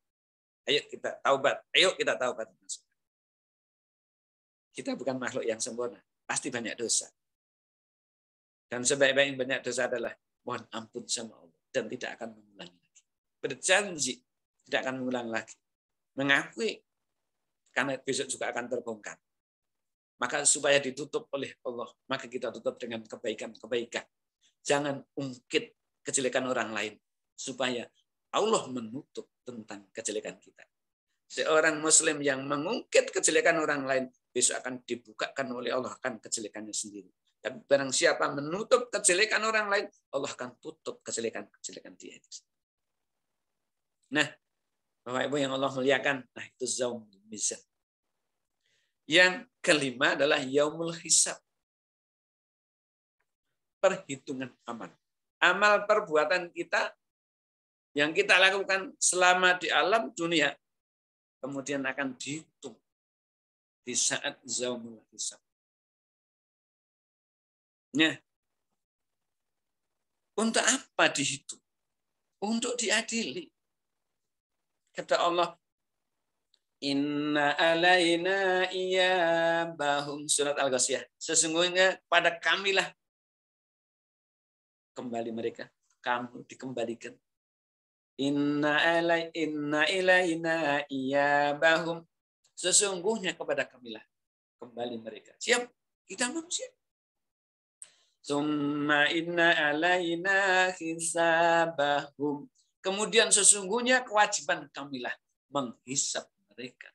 Ayo kita taubat, ayo kita taubat. Kita bukan makhluk yang sempurna, pasti banyak dosa. Dan sebaik-baik banyak dosa adalah mohon ampun sama Allah dan tidak akan mengulangi lagi. Berjanji tidak akan mengulang lagi. Mengakui karena besok juga akan terbongkar. Maka supaya ditutup oleh Allah, maka kita tutup dengan kebaikan-kebaikan. Jangan ungkit kejelekan orang lain supaya Allah menutup tentang kejelekan kita. Seorang muslim yang mengungkit kejelekan orang lain besok akan dibukakan oleh Allah akan kejelekannya sendiri. Tapi barang siapa menutup kejelekan orang lain, Allah akan tutup kejelekan dia. Nah, Bapak Ibu yang Allah muliakan, nah itu zaumul mizan. Yang kelima adalah yaumul hisab. Perhitungan amal. Amal perbuatan kita yang kita lakukan selama di alam dunia kemudian akan dihitung di saat zaumul hisab. Nah, untuk apa dihitung? Untuk diadili. Kata Allah, Inna alaina iyabahum, surat Al-Ghasyiyah. Sesungguhnya pada kamilah kembali mereka, kamu dikembalikan. Inna ilaina iyabahum. Sesungguhnya kepada kamilah kembali mereka. Siap? Kita manusia. Summa inna alaina hisabahum. Kemudian sesungguhnya kewajiban kamilah menghisab mereka.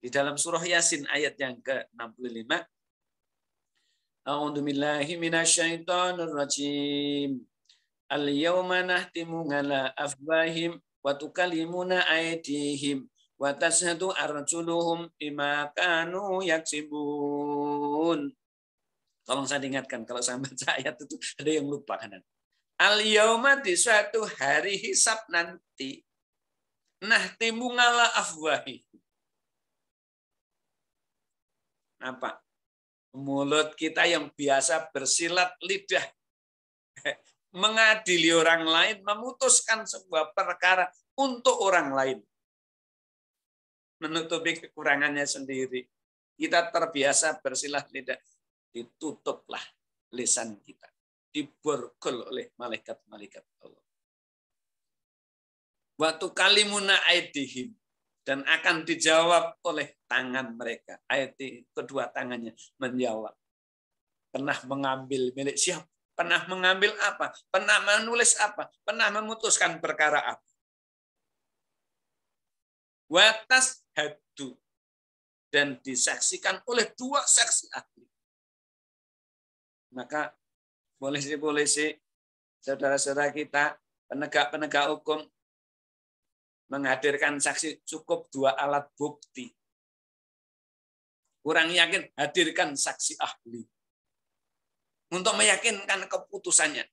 Di dalam surah Yasin ayat yang ke-65. A'udzu billahi minasyaitonir rajim. Al-yawma nahtimu ala afwahim wa tukallimuna aydihim wa tashhadu arjuluhum bima kanu yaksibun. Tolong saya ingatkan kalau saya baca ayat itu ada yang lupa kanan. Al-yauma di suatu hari hisab nanti nahtimu ala afwahi. Apa? Mulut kita yang biasa bersilat lidah mengadili orang lain, memutuskan sebuah perkara untuk orang lain. Menutupi kekurangannya sendiri. Kita terbiasa bersilah lidah. Ditutuplah lisan kita. Diborgol oleh malaikat-malaikat Allah. Waktu kalimuna aidihim. Dan akan dijawab oleh tangan mereka. Aidi, kedua tangannya menjawab. Pernah mengambil milik siapa? Pernah mengambil apa? Pernah menulis apa? Pernah memutuskan perkara apa? Watas hadu. Dan disaksikan oleh dua saksi ahli. Maka polisi-polisi, saudara-saudara kita, penegak-penegak hukum, menghadirkan saksi cukup 2 alat bukti. Kurang yakin, hadirkan saksi ahli. Untuk meyakinkan keputusannya.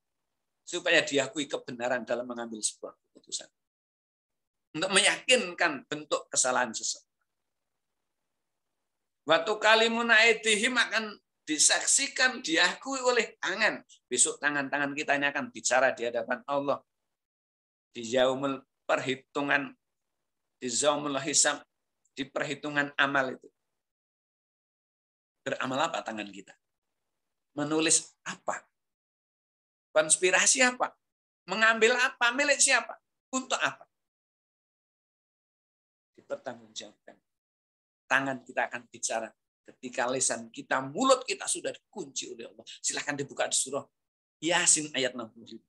Supaya diakui kebenaran dalam mengambil sebuah keputusan. Untuk meyakinkan bentuk kesalahan seseorang. Waktu kalimuna aidihim akan disaksikan, diakui oleh tangan. Besok tangan-tangan kita ini akan bicara di hadapan Allah. Di yaumul perhitungan, di yaumul hisab, di perhitungan amal itu. Beramal apa tangan kita? Menulis apa? Konspirasi apa? Mengambil apa? Milik siapa? Untuk apa? Dipertanggungjawabkan. Tangan kita akan bicara. Ketika lisan kita, mulut kita sudah dikunci oleh Allah. Silahkan dibuka di surah Yasin ayat 65.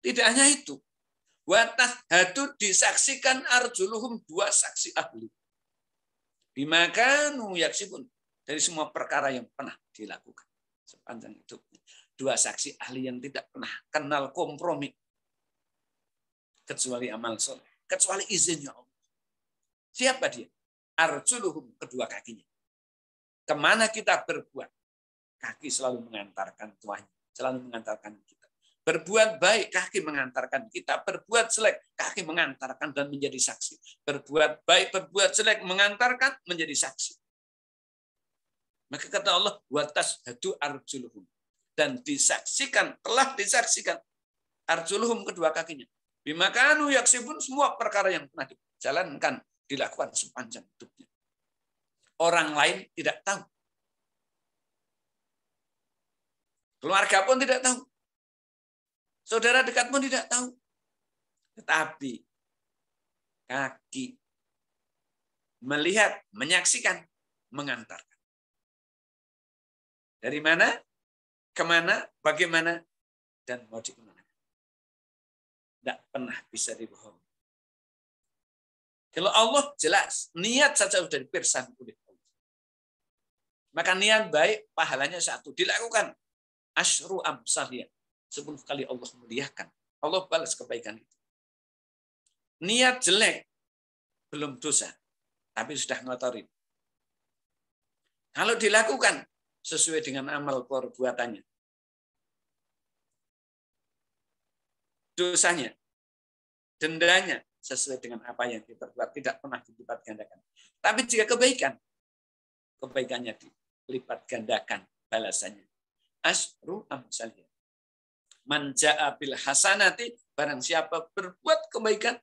Tidak hanya itu. Watahhadu disaksikan arjuluhum 2 saksi ahli. Bimakanu yaksibun. Dari semua perkara yang pernah dilakukan. Sepanjang hidupnya. 2 saksi ahli yang tidak pernah kenal kompromi. Kecuali amal soleh. Kecuali izinnya Allah. Siapa dia? Arjuluhum, kedua kakinya. Kemana kita berbuat? Kaki selalu mengantarkan tuanya. Selalu mengantarkan kita. Berbuat baik, kaki mengantarkan kita. Berbuat jelek, kaki mengantarkan dan menjadi saksi. Berbuat baik, berbuat jelek, mengantarkan menjadi saksi. Maka kata Allah, watashhadu arjuluhum. Dan disaksikan, telah disaksikan. Arjuluhum, kedua kakinya. Bimakanu yaksibun, semua perkara yang pernah dijalankan, dilakukan sepanjang hidupnya. Orang lain tidak tahu. Keluarga pun tidak tahu. Saudara dekat pun tidak tahu. Tetapi kaki melihat, menyaksikan, mengantarkan. Dari mana, kemana, bagaimana, dan mau dikemana. Tidak pernah bisa dibohongi. Kalau Allah jelas, niat saja sudah dipirsan oleh Allah. Maka niat baik, pahalanya 1. Dilakukan. Asyru amsaliyah. 10 kali Allah muliakan. Allah balas kebaikan itu. Niat jelek, belum dosa. Tapi sudah ngotorin. Kalau dilakukan, sesuai dengan amal perbuatannya. Dosanya, dendanya, sesuai dengan apa yang diperbuat, tidak pernah dilipat gandakan. Tapi jika kebaikan, kebaikannya dilipat gandakan balasannya. Asyru amsaliyah. Man ja'a bil hasanati, barang siapa berbuat kebaikan,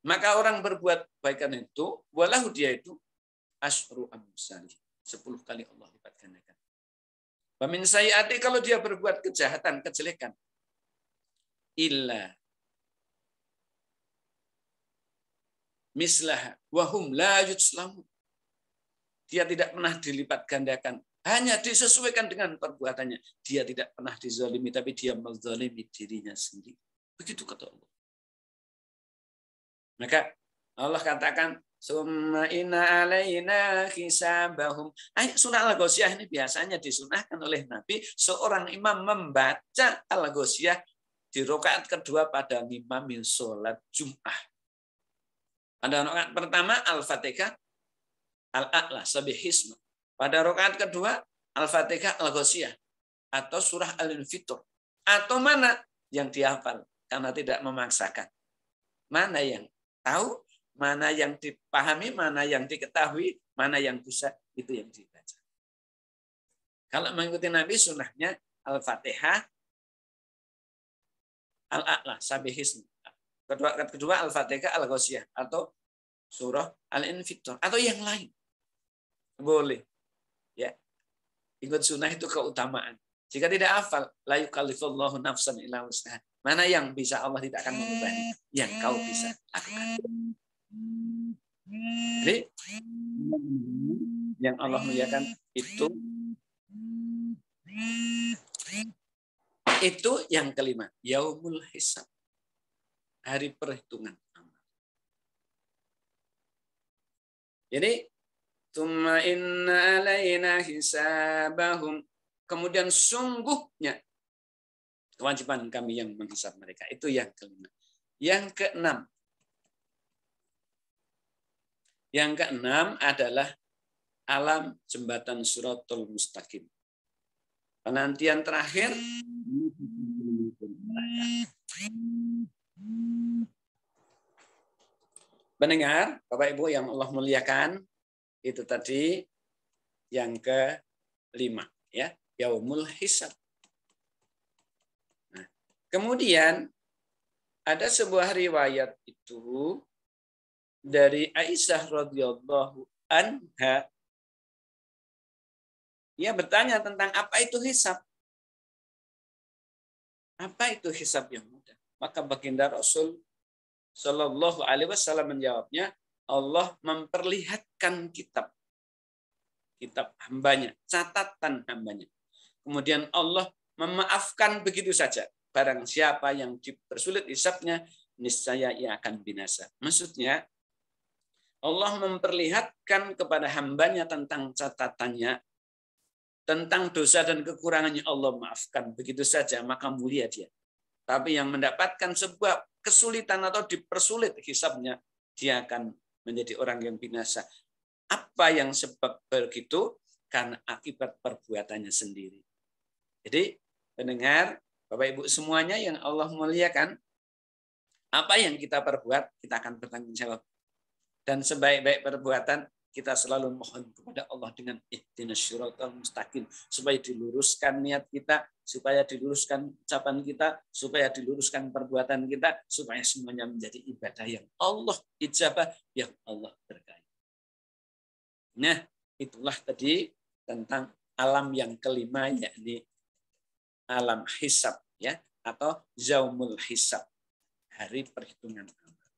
maka orang berbuat kebaikan itu, walahu dia itu, asyru amsaliyah. 10 kali Allah lipat gandakan. Wa min sayyi'ati, kalau dia berbuat kejahatan, kejelekan, illa mislah wahum la yutslamun. Dia tidak pernah dilipat gandakan, hanya disesuaikan dengan perbuatannya. Dia tidak pernah dizalimi, tapi dia menzalimi dirinya sendiri. Begitu kata Allah. Maka Allah katakan, summa inna alaina hisabahum. Ayat surah Al-Ghasyiyah ini biasanya disunahkan oleh Nabi seorang imam membaca Al-Ghasyiyah di rakaat kedua pada ngimami sholat Jum'ah. Pada rakaat pertama Al-Fatihah, Al-A'la, Sabihisma. Pada rakaat kedua Al-Fatihah, Al-Ghasyiyah atau surah Al-Infitur. Atau mana yang dihafal karena tidak memaksakan. Mana yang tahu, mana yang dipahami, mana yang diketahui, mana yang bisa, itu yang dibaca. Kalau mengikuti Nabi, sunnahnya Al-Fatihah, Al-A'la, Sabihism. Kedua Al-Fatihah, Al-Ghasyiyah atau surah Al-Infitor atau yang lain. Boleh. Ya. Ikut sunnah itu keutamaan. Jika tidak hafal, la yukallifullahu nafsan illa wus'aha. Mana yang bisa Allah tidak akan mengubahnya? Yang kau bisa lakukan. Jadi, yang Allah muliakan itu yang kelima, yaumul hisab. Hari perhitungan amal. Jadi, tsumma inna alaina hisabahum. Kemudian sungguhnya kewajiban kami yang menghisab mereka. Itu yang kelima. Yang keenam. Yang keenam adalah alam jembatan Shiratal Mustaqim. Penantian terakhir. Pendengar, Bapak Ibu yang Allah muliakan, itu tadi yang kelima, ya, yaumul hisab. Nah, kemudian ada sebuah riwayat itu dari Aisyah radhiyallahu anha. Ia bertanya tentang apa itu hisab. Apa itu hisab yang mudah? Maka baginda Rasul Shallallahu Alaihi Wasallam menjawabnya, Allah memperlihatkan kitab hambanya, catatan hambanya. Kemudian Allah memaafkan begitu saja. Barang siapa yang dipersulit hisabnya, niscaya ia akan binasa. Maksudnya, Allah memperlihatkan kepada hambanya tentang catatannya, tentang dosa dan kekurangannya, Allah maafkan begitu saja, maka mulia dia. Tapi yang mendapatkan sebuah kesulitan atau dipersulit hisabnya, dia akan menjadi orang yang binasa. Apa yang sebab begitu? Karena akibat perbuatannya sendiri. Jadi, pendengar, Bapak Ibu semuanya yang Allah muliakan, apa yang kita perbuat, kita akan bertanggung jawab. Dan sebaik-baik perbuatan, kita selalu mohon kepada Allah dengan ihdinas syiratal mustaqim, supaya diluruskan niat kita, supaya diluruskan ucapan kita, supaya diluruskan perbuatan kita, supaya semuanya menjadi ibadah yang Allah ijabah, yang Allah berkahi. Nah, itulah tadi tentang alam yang kelima, yakni alam hisab, ya, atau yaumul hisab, hari perhitungan amal.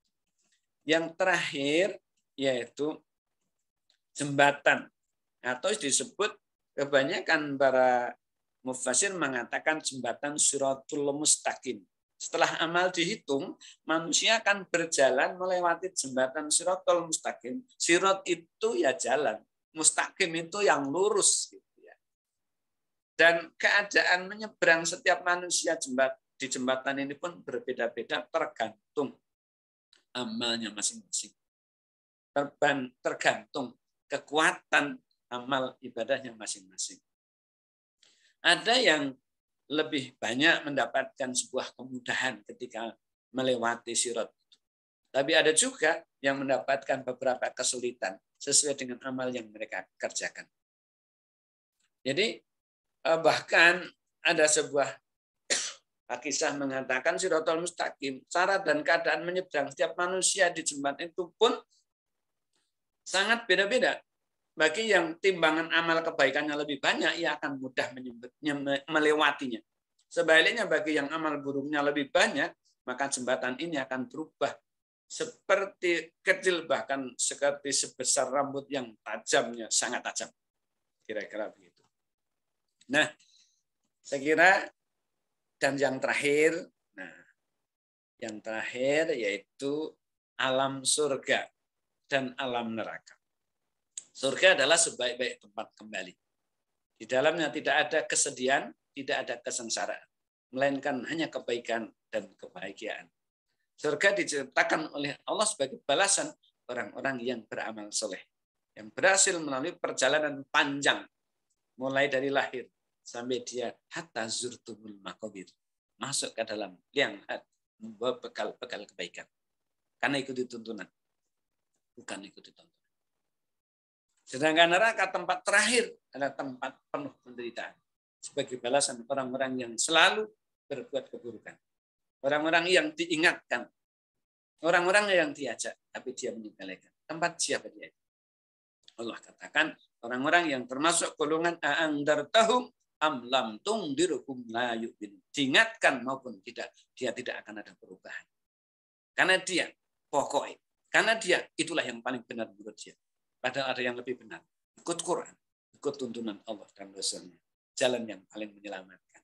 Yang terakhir yaitu jembatan, atau disebut kebanyakan para mufassir mengatakan jembatan Shiratul Mustaqim. Setelah amal dihitung, manusia akan berjalan melewati jembatan Shiratul Mustaqim. Sirat itu ya jalan, mustaqim itu yang lurus, gitu ya. Dan keadaan menyeberang setiap manusia di jembatan ini pun berbeda-beda tergantung amalnya masing-masing. Tergantung kekuatan amal ibadahnya masing-masing. Ada yang lebih banyak mendapatkan sebuah kemudahan ketika melewati sirat. Tapi ada juga yang mendapatkan beberapa kesulitan sesuai dengan amal yang mereka kerjakan. Jadi bahkan ada sebuah kisah mengatakan Shiratal Mustaqim, syarat dan keadaan menyeberang setiap manusia di jembatan itu pun sangat beda-beda. Bagi yang timbangan amal kebaikannya lebih banyak, ia akan mudah melewatinya. Sebaliknya bagi yang amal buruknya lebih banyak, maka jembatan ini akan berubah seperti kecil, bahkan seperti sebesar rambut yang tajamnya sangat tajam. Kira-kira begitu. Nah, saya kira, dan yang terakhir yaitu alam surga dan alam neraka. Surga adalah sebaik-baik tempat kembali. Di dalamnya tidak ada kesedihan, tidak ada kesengsaraan, melainkan hanya kebaikan dan kebahagiaan. Surga diciptakan oleh Allah sebagai balasan orang-orang yang beramal soleh, yang berhasil melalui perjalanan panjang, mulai dari lahir sampai dia hatta zurtumul maqabir, masuk ke dalam liang membawa bekal-bekal kebaikan. Karena ikuti tuntunan, bukan ikuti tuntunan. Sedangkan neraka tempat terakhir adalah tempat penuh penderitaan, sebagai balasan orang-orang yang selalu berbuat keburukan. Orang-orang yang diingatkan. Orang-orang yang diajak, tapi dia meninggalkan. Tempat siapa dia? Allah katakan, orang-orang yang termasuk golongan a'andartahum am lam tungdirhum la yu'minun. Diingatkan maupun tidak, dia tidak akan ada perubahan. Karena dia pokoknya, karena dia itulah yang paling benar menurut dia. Padahal ada yang lebih benar. Ikut Quran, ikut tuntunan Allah dan Rasul-Nya. Jalan yang paling menyelamatkan.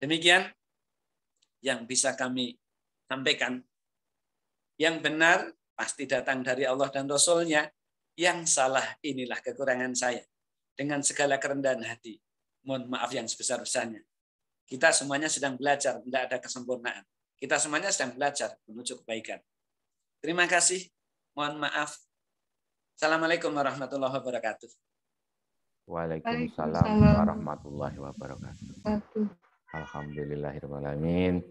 Demikian yang bisa kami sampaikan. Yang benar pasti datang dari Allah dan Rasul-Nya. Yang salah inilah kekurangan saya. Dengan segala kerendahan hati. Mohon maaf yang sebesar-besarnya. Kita semuanya sedang belajar, tidak ada kesempurnaan. Kita semuanya sedang belajar menuju kebaikan. Terima kasih. Mohon maaf. Assalamualaikum warahmatullahi wabarakatuh. Waalaikumsalam warahmatullahi wabarakatuh. Alhamdulillahirrahmanirrahim.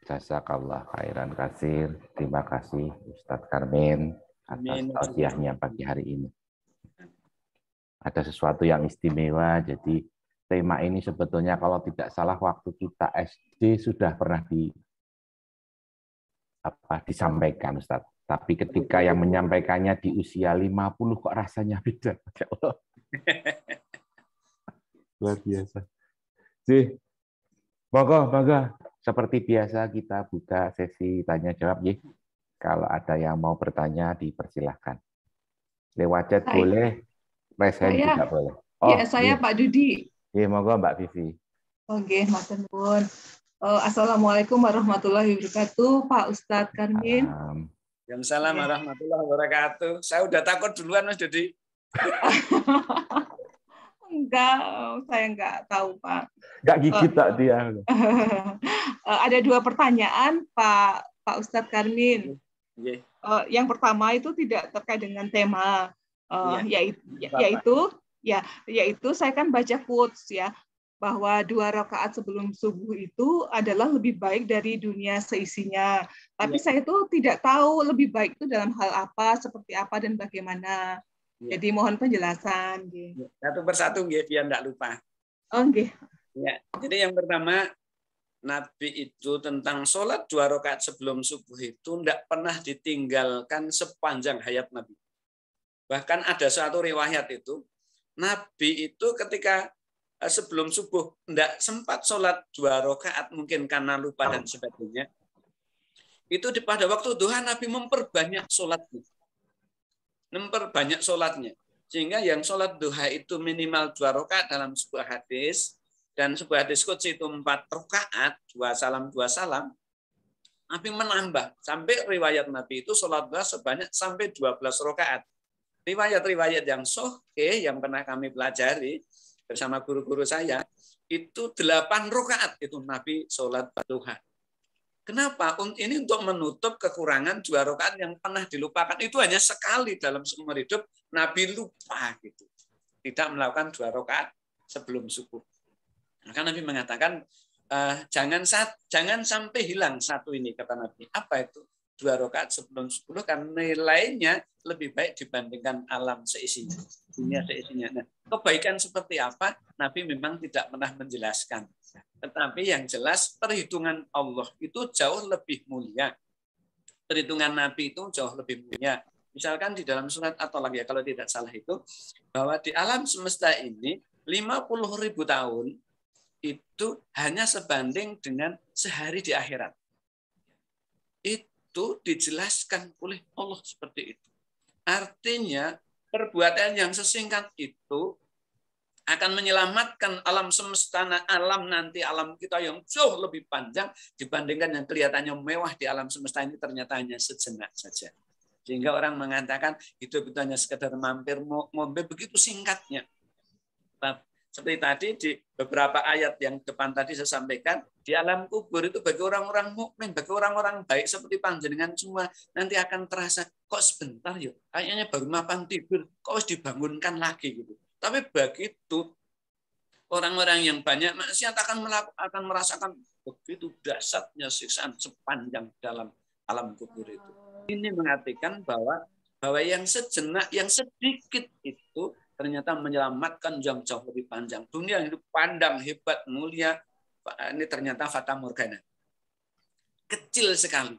Jazakallah khairan katsir. Terima kasih Ustadz Karmin atas tausiahnya pagi hari ini. Ada sesuatu yang istimewa, jadi tema ini sebetulnya kalau tidak salah waktu kita SD sudah pernah disampaikan Ustadz. Tapi ketika yang menyampaikannya di usia 50 kok rasanya beda. Ya Allah. Luar biasa. Sih. Monggo. Seperti biasa kita buka sesi tanya jawab ya. Kalau ada yang mau bertanya dipersilahkan. Lewat chat boleh, raise hand juga boleh. Oh, ya, saya Pak Dudi. Iya, monggo Mbak Vivi. Oke, matur nuwun. Assalamualaikum warahmatullahi wabarakatuh, Pak Ustadz Karmin. Waalaikumsalam warahmatullahi wabarakatuh. Saya udah takut duluan Mas Dudi. Enggak, saya enggak tahu, Pak. Enggak gigit tak dia. Ada 2 pertanyaan, Pak Ustadz Karmin. Yang pertama itu tidak terkait dengan tema, yaitu saya kan baca quotes ya, bahwa 2 rakaat sebelum subuh itu adalah lebih baik dari dunia seisinya. Tapi saya itu tidak tahu lebih baik itu dalam hal apa, seperti apa dan bagaimana. Jadi mohon penjelasan. Satu persatu biar tidak lupa. Ya, jadi yang pertama, Nabi itu tentang sholat 2 rakaat sebelum subuh itu tidak pernah ditinggalkan sepanjang hayat Nabi. Bahkan ada suatu riwayat itu, Nabi itu ketika sebelum subuh tidak sempat sholat 2 rakaat mungkin karena lupa dan sebagainya. Itu pada waktu duha Nabi memperbanyak sholatnya. Sehingga yang sholat duha itu minimal 2 rakaat dalam sebuah hadis. Dan sebuah hadis qudsi itu 4 rakaat, 2 salam. Nabi menambah. Sampai riwayat Nabi itu sholat duha sebanyak sampai 12 rakaat. Riwayat-riwayat yang sahih yang pernah kami pelajari bersama guru-guru saya, itu 8 rakaat itu Nabi sholat duha. Kenapa? Ini untuk menutup kekurangan 2 rakaat yang pernah dilupakan. Itu hanya sekali dalam seumur hidup Nabi lupa gitu. Tidak melakukan 2 rakaat sebelum subuh. Maka Nabi mengatakan jangan sampai hilang satu ini, kata Nabi. Apa itu? 2 rakaat sebelum subuh karena nilainya lebih baik dibandingkan alam seisinya, dunia seisinya. Nah, kebaikan seperti apa? Nabi memang tidak pernah menjelaskan. Tetapi yang jelas perhitungan Allah itu jauh lebih mulia. Perhitungan Nabi itu jauh lebih mulia. Misalkan di dalam surat At-Tolak ya kalau tidak salah itu, bahwa di alam semesta ini 50.000 tahun itu hanya sebanding dengan sehari di akhirat. Itu dijelaskan oleh Allah seperti itu. Artinya perbuatan yang sesingkat itu akan menyelamatkan alam semesta, alam nanti, alam kita yang jauh lebih panjang dibandingkan yang kelihatannya mewah di alam semesta ini ternyata hanya sejenak saja. Sehingga orang mengatakan hidup itu hanya sekedar mampir begitu singkatnya. Seperti tadi di beberapa ayat yang depan tadi saya sampaikan, di alam kubur itu bagi orang-orang mukmin, bagi orang-orang baik seperti panjenengan semua nanti akan terasa kok sebentar yuk, kayaknya baru mapan tidur, kok harus dibangunkan lagi gitu. Tapi begitu orang-orang yang banyak maksiat akan merasakan begitu dahsyatnya siksaan sepanjang dalam alam kubur itu. Ini mengartikan bahwa yang sejenak, yang sedikit itu ternyata menyelamatkan yang jauh lebih panjang. Dunia yang hidup pandang, hebat, mulia, ini ternyata fata morgana. kecil sekali.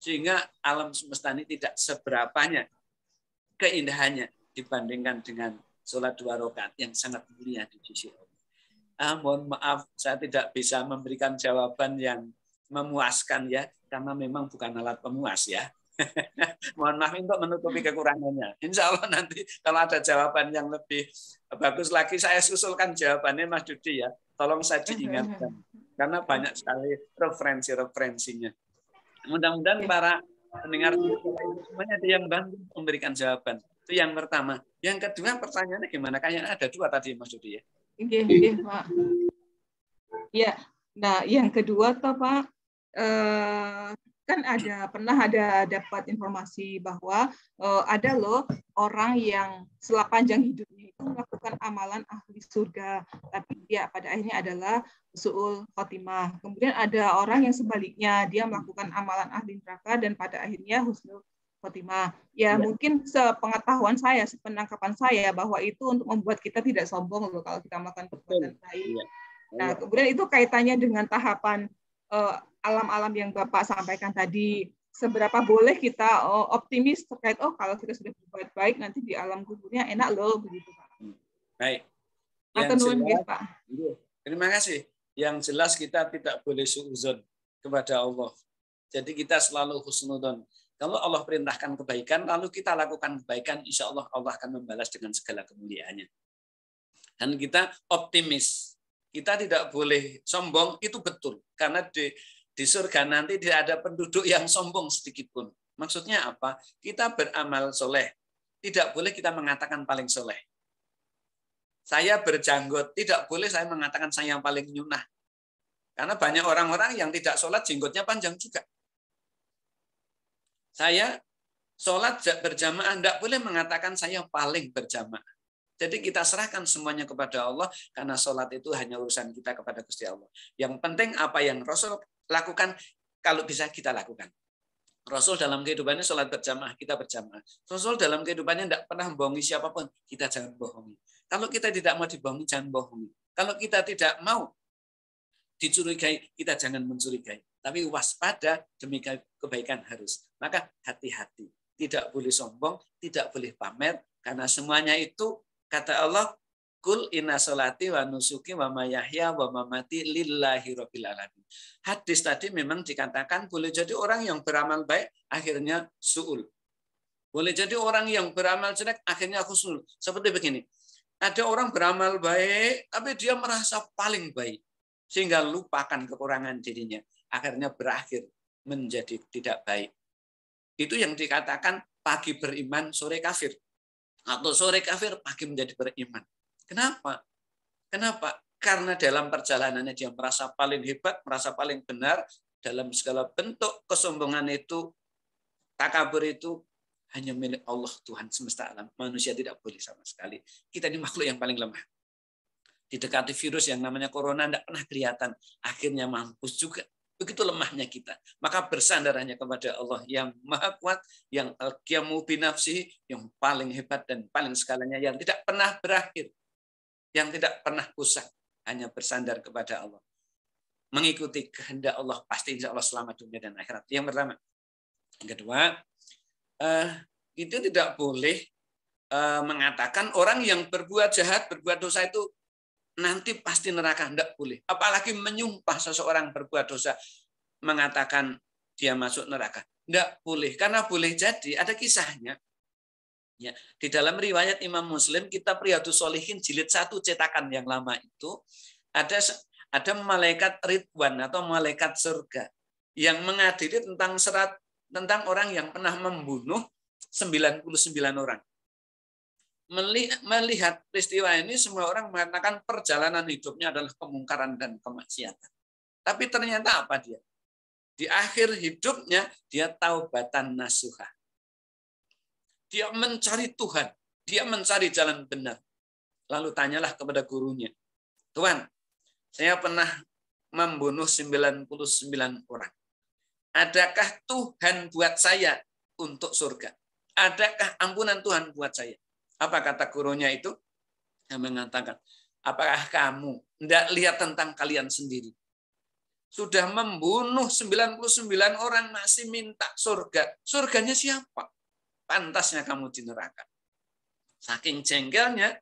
Sehingga alam semesta ini tidak seberapanya keindahannya dibandingkan dengan sholat 2 rakaat yang sangat mulia di sisi Allah. Mohon maaf, saya tidak bisa memberikan jawaban yang memuaskan ya, karena memang bukan alat pemuas ya. Mohon maaf untuk menutupi kekurangannya. Insya Allah nanti kalau ada jawaban yang lebih bagus lagi, saya susulkan jawabannya Mas Dudi ya. Tolong saya diingatkan. Karena banyak sekali referensi-referensinya. Mudah-mudahan para pendengar semuanya ada yang bantu memberikan jawaban. Itu yang pertama. Yang kedua pertanyaannya gimana? Kayaknya ada 2 tadi Mas Dudi ya. Iya, Pak. Ya, nah yang kedua toh Pak, kan pernah ada dapat informasi bahwa ada loh orang yang sepanjang hidupnya itu melakukan amalan ahli surga, tapi dia pada akhirnya adalah su'ul khotimah. Kemudian ada orang yang sebaliknya, dia melakukan amalan ahli neraka dan pada akhirnya husnul khotimah. Ya, mungkin sepengetahuan saya, sepenangkapan saya bahwa itu untuk membuat kita tidak sombong loh kalau kita melakukan perbuatan baik. Nah, kemudian itu kaitannya dengan tahapan alam-alam yang Bapak sampaikan tadi. Seberapa boleh kita optimis terkait kalau kita sudah berbuat baik nanti di alam kuburnya enak loh begitu Pak. Baik. Pak. Terima kasih. Yang jelas kita tidak boleh suudzon kepada Allah. Jadi kita selalu husnudzon. Kalau Allah perintahkan kebaikan lalu kita lakukan kebaikan, insya Allah Allah akan membalas dengan segala kemuliaannya. Dan kita optimis. Kita tidak boleh sombong, itu betul. Karena di surga nanti tidak ada penduduk yang sombong sedikit pun. Maksudnya apa? Kita beramal soleh. Tidak boleh kita mengatakan paling soleh. Saya berjanggot. Tidak boleh saya mengatakan saya yang paling nyunah. Karena banyak orang-orang yang tidak sholat, jenggotnya panjang juga. Saya sholat berjamaah, tidak boleh mengatakan saya yang paling berjamaah. Jadi kita serahkan semuanya kepada Allah, karena sholat itu hanya urusan kita kepada Gusti Allah. Yang penting apa yang Rasul lakukan, kalau bisa kita lakukan. Rasul dalam kehidupannya sholat berjamaah, kita berjamaah. Rasul dalam kehidupannya tidak pernah membohongi siapapun, kita jangan bohongi. Kalau kita tidak mau dibohongi, jangan bohongi. Kalau kita tidak mau dicurigai, kita jangan mencurigai. Tapi waspada demi kebaikan harus. Maka hati-hati. Tidak boleh sombong, tidak boleh pamer, karena semuanya itu kata Allah, kul inna sholati wa nusuki wa mayahya wa mamati lillahi rabbil alamin. Hadis tadi memang dikatakan boleh jadi orang yang beramal baik akhirnya su'ul. Boleh jadi orang yang beramal jelek akhirnya husnul. Seperti begini. Ada orang beramal baik tapi dia merasa paling baik sehingga lupakan kekurangan dirinya. Akhirnya berakhir menjadi tidak baik. Itu yang dikatakan pagi beriman, sore kafir. Atau sore kafir, pagi menjadi beriman. Kenapa? Kenapa? Karena dalam perjalanannya dia merasa paling hebat, merasa paling benar. Dalam segala bentuk kesombongan itu, takabur itu, hanya milik Allah, Tuhan semesta alam. Manusia tidak boleh sama sekali. Kita ini makhluk yang paling lemah. Didekati virus yang namanya corona, tidak pernah kelihatan. Akhirnya mampus juga. Begitu lemahnya kita. Maka bersandar hanya kepada Allah yang maha kuat, yang al-qiyamu binafsihi, yang paling hebat dan paling segalanya, yang tidak pernah berakhir, yang tidak pernah usah, hanya bersandar kepada Allah. Mengikuti kehendak Allah, pasti insya Allah selamat dunia dan akhirat. Yang pertama. Yang kedua, itu tidak boleh mengatakan orang yang berbuat jahat, berbuat dosa itu nanti pasti neraka, tidak boleh. Apalagi menyumpah seseorang berbuat dosa, mengatakan dia masuk neraka. Tidak boleh, karena boleh jadi, ada kisahnya. Ya, di dalam riwayat Imam Muslim, kitab Riyadhus Shalihin jilid 1 cetakan yang lama itu, ada malaikat Ridwan atau malaikat surga yang mengadili tentang orang yang pernah membunuh 99 orang. Melihat peristiwa ini, semua orang mengatakan perjalanan hidupnya adalah kemungkaran dan kemaksiatan. Tapi ternyata apa dia? Di akhir hidupnya, dia taubatan nasuha. Dia mencari Tuhan. Dia mencari jalan benar. Lalu tanyalah kepada gurunya. Tuhan, saya pernah membunuh 99 orang. Adakah Tuhan buat saya untuk surga? Adakah ampunan Tuhan buat saya? Apa kata gurunya itu? Yang mengatakan, apakah kamu tidak lihat tentang kalian sendiri? sudah membunuh 99 orang masih minta surga. Surganya siapa? Pantasnya kamu di neraka. Saking jengkelnya,